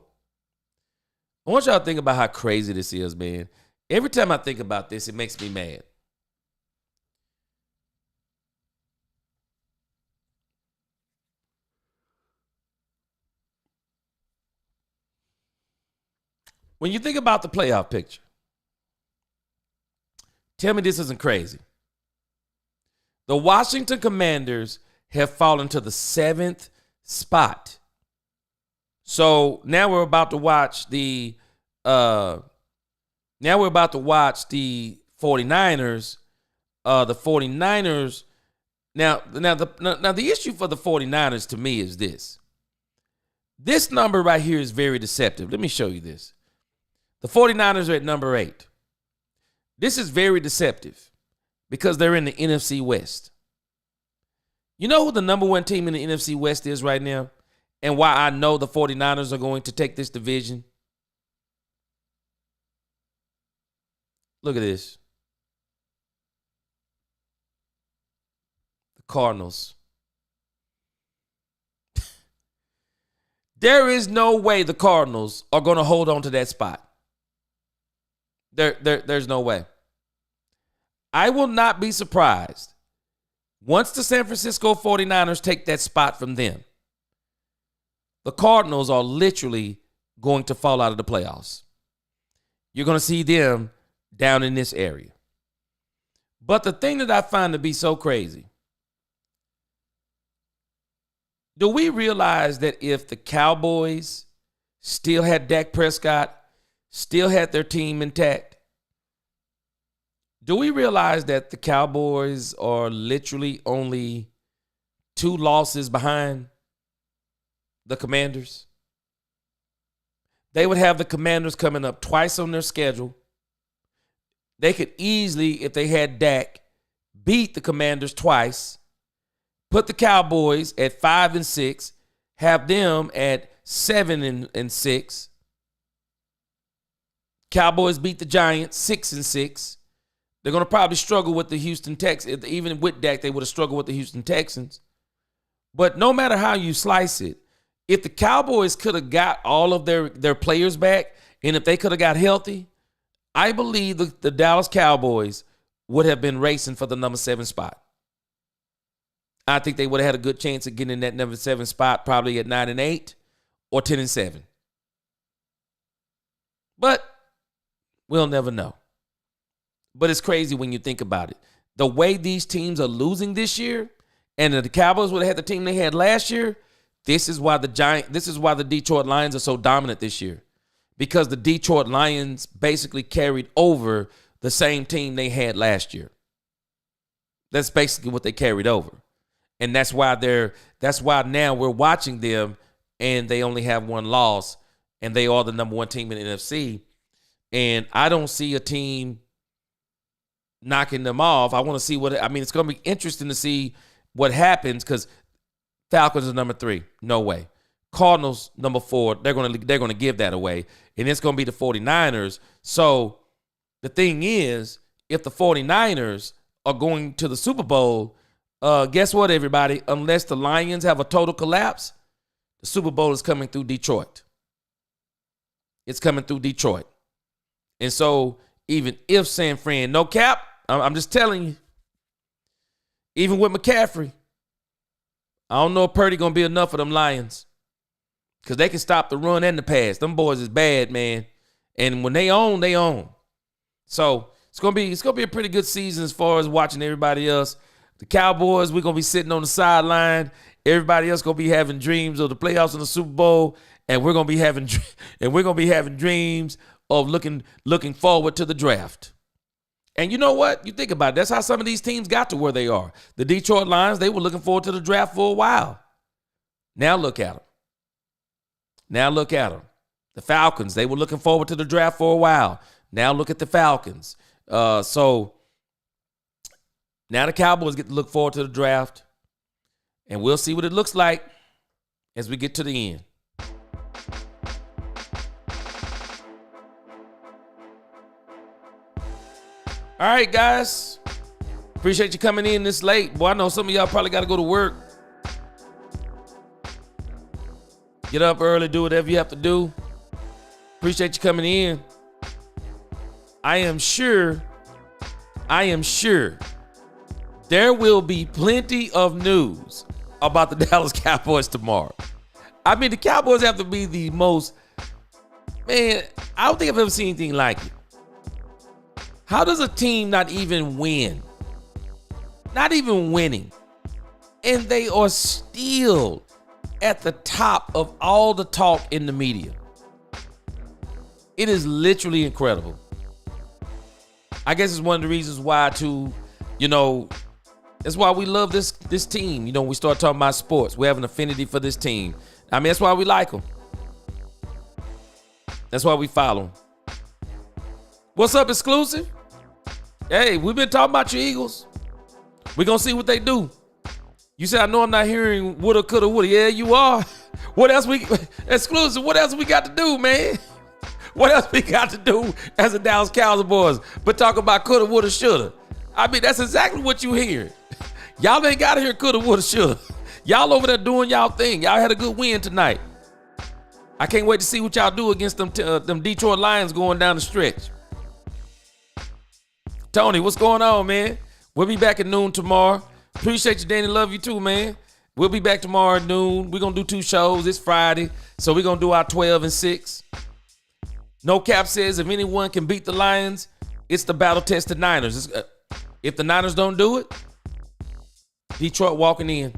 I want y'all to think about how crazy this is, man. Every time I think about this, it makes me mad. When you think about the playoff picture, tell me this isn't crazy. The Washington Commanders have fallen to the 7th spot. So now we're about to watch the 49ers. The 49ers. Now the issue for the 49ers to me is this. This number right here is very deceptive. Let me show you this. The 49ers are at number 8. This is very deceptive because they're in the NFC West. You know who the number 1 team in the NFC West is right now? And why I know the 49ers are going to take this division? Look at this. The Cardinals. There is no way the Cardinals are going to hold on to that spot. There's no way. I will not be surprised once the San Francisco 49ers take that spot from them. The Cardinals are literally going to fall out of the playoffs. You're going to see them down in this area. But the thing that I find to be so crazy, do we realize that if the Cowboys still had Dak Prescott, still had their team intact, do we realize that the Cowboys are literally only 2 losses behind the Commanders? They would have the Commanders coming up twice on their schedule. They could easily, if they had Dak, beat the Commanders twice, put the Cowboys at 5-6, have them at 7-6. Cowboys beat the Giants 6-6. They're going to probably struggle with the Houston Texans. Even with Dak, they would have struggled with the Houston Texans. But no matter how you slice it, if the Cowboys could have got all of their players back, and if they could have got healthy, I believe the Dallas Cowboys would have been racing for the number 7 spot. I think they would have had a good chance of getting in that number 7 spot, probably at 9-8 or 10-7. But we'll never know. But it's crazy when you think about it. The way these teams are losing this year, and the Cowboys would have had the team they had last year, this is why the Detroit Lions are so dominant this year. Because the Detroit Lions basically carried over the same team they had last year. That's basically what they carried over. And that's why now we're watching them and they only have 1 loss and they are the number 1 team in the NFC. And I don't see a team knocking them off. I want to see it's going to be interesting to see what happens because Falcons are number 3. No way. Cardinals number 4. They're going to give that away. And it's going to be the 49ers. So the thing is, if the 49ers are going to the Super Bowl, guess what, everybody? Unless the Lions have a total collapse, the Super Bowl is coming through Detroit. It's coming through Detroit. And so even if San Fran, no cap, I'm just telling you, Even with McCaffrey, I don't know if Purdy going to be enough for them Lions because they can stop the run and the pass. Them boys is bad, man. And when they own, they own. So it's gonna be a pretty good season as far as watching everybody else. The Cowboys, we're gonna be sitting on the sideline. Everybody else gonna be having dreams of the playoffs and the Super Bowl, and we're gonna be having dreams of looking forward to the draft. And you know what? You think about it. That's how some of these teams got to where they are. The Detroit Lions, they were looking forward to the draft for a while. Now look at them. The Falcons, they were looking forward to the draft for a while. Now look at the Falcons. So now the Cowboys get to look forward to the draft, and we'll see what it looks like as we get to the end. All right, guys. Appreciate you coming in this late. Boy, I know some of y'all probably got to go to work. Get up early, do whatever you have to do. Appreciate you coming in. I am sure there will be plenty of news about the Dallas Cowboys tomorrow. I mean, the Cowboys have to be the most, man, I don't think I've ever seen anything like it. How does a team not even win? Not even winning. And they are still at the top of all the talk in the media. It is literally incredible. I guess it's one of the reasons why, too, that's why we love this team. We start talking about sports. We have an affinity for this team. I mean, that's why we like them. That's why we follow them. What's up, exclusive? Hey, we've been talking about your Eagles. We're going to see what they do. You said, I know I'm not hearing woulda, coulda, woulda. Yeah, you are. What else exclusive, what else we got to do, man? What else we got to do as a Dallas Cowboys but talk about coulda, woulda, shoulda? I mean, that's exactly what you hear. Y'all ain't got to hear coulda, woulda, shoulda. Y'all over there doing y'all thing. Y'all had a good win tonight. I can't wait to see what y'all do against them Detroit Lions going down the stretch. Tony, what's going on, man? We'll be back at noon tomorrow. Appreciate you, Danny. Love you too, man. We'll be back tomorrow at noon. We're going to do 2 shows. It's Friday, so we're going to do our 12 and 6. No Cap says if anyone can beat the Lions, it's the battle-tested Niners. If the Niners don't do it, Detroit walking in.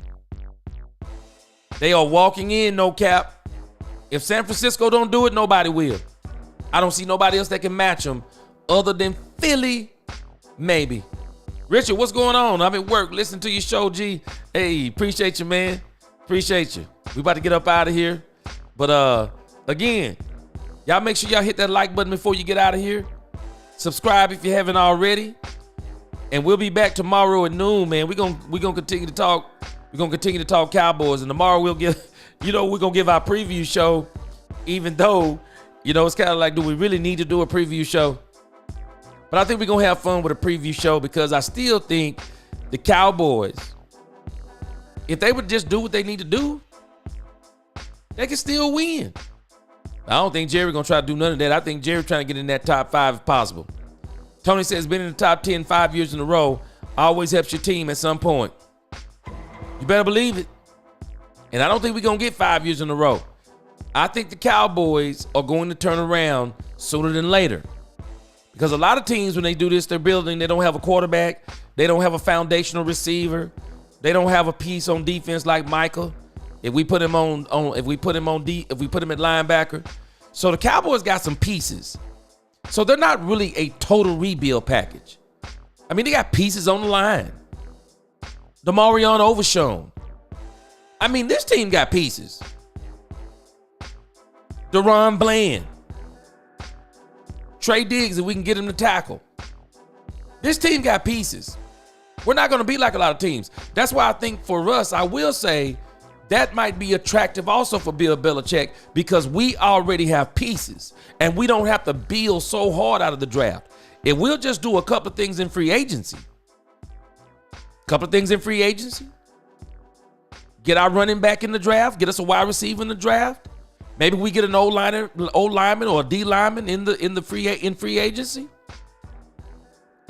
They are walking in, no Cap. If San Francisco don't do it, nobody will. I don't see nobody else that can match them other than Philly, maybe. Richard, what's going on? I'm at work. Listen to your show, G. Hey, appreciate you, man. Appreciate you. We about to get up out of here. But again, y'all make sure y'all hit that like button before you get out of here. Subscribe if you haven't already. And we'll be back tomorrow at noon, man. We're gonna continue to talk. We're gonna continue to talk Cowboys. And tomorrow we're gonna give our preview show, even though, it's kind of like, do we really need to do a preview show? But I think we're going to have fun with a preview show because I still think the Cowboys, if they would just do what they need to do, they can still win. I don't think Jerry going to try to do none of that. I think Jerry trying to get in that top 5 if possible. Tony says been in the top 10 5 years in a row. Always helps your team at some point. You better believe it. And I don't think we're going to get 5 years in a row. I think the Cowboys are going to turn around sooner than later. Because a lot of teams, when they do this, they're building. They don't have a quarterback. They don't have a foundational receiver. They don't have a piece on defense like Michael. If we put him at linebacker. So the Cowboys got some pieces. So they're not really a total rebuild package. I mean, they got pieces on the line. DeMarion Overshown. I mean, this team got pieces. Deron Bland. Trey Diggs, if we can get him to tackle. This team got pieces. We're not going to be like a lot of teams. That's why I think for us, I will say that might be attractive also for Bill Belichick because we already have pieces and we don't have to build so hard out of the draft. If we'll just do a couple of things in free agency, get our running back in the draft, get us a wide receiver in the draft. Maybe we get an O lineman or a D lineman in free agency.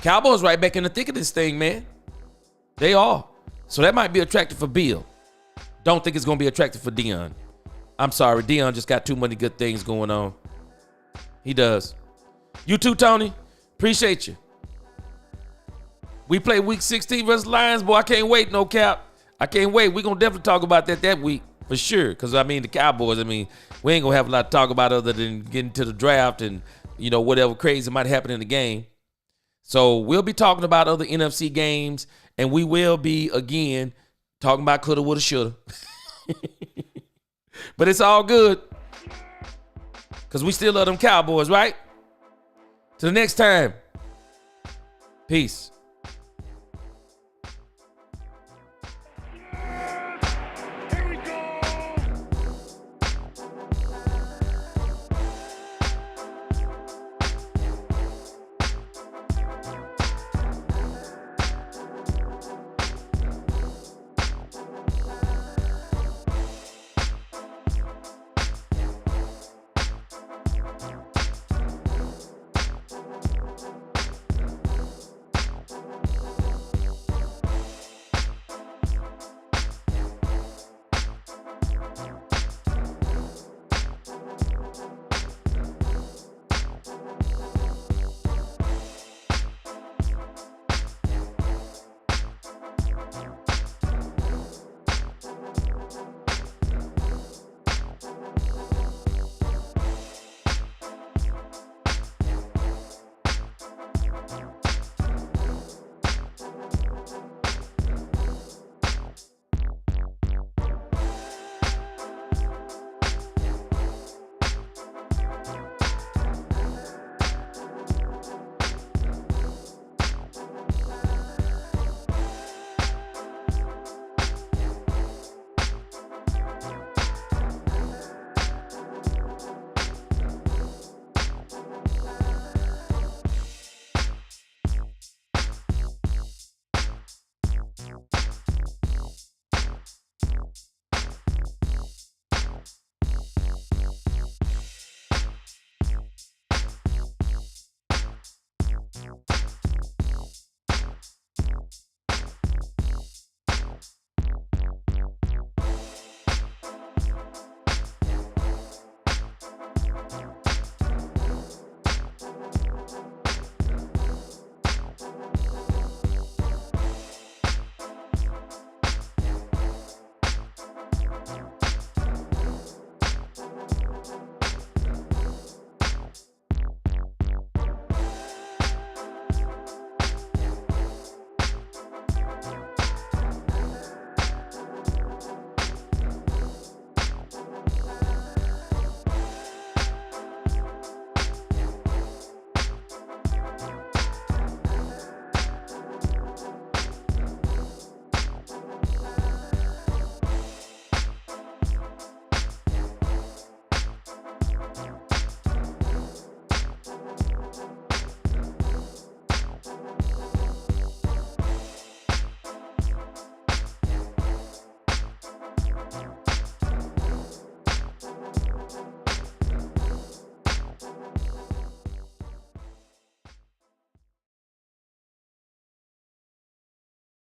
Cowboys right back in the thick of this thing, man. They are. So that might be attractive for Bill. Don't think it's going to be attractive for Dion. I'm sorry. Dion just got too many good things going on. He does. You too, Tony. Appreciate you. We play week 16 versus Lions. Boy, I can't wait, no cap. I can't wait. We're going to definitely talk about that week for sure. Because, I mean, the Cowboys, I mean, we ain't going to have a lot to talk about other than getting to the draft and, you know, whatever crazy might happen in the game. So we'll be talking about other NFC games. And we will be, again, talking about coulda, woulda, shoulda. But it's all good. Because we still love them Cowboys, right? Till the next time. Peace.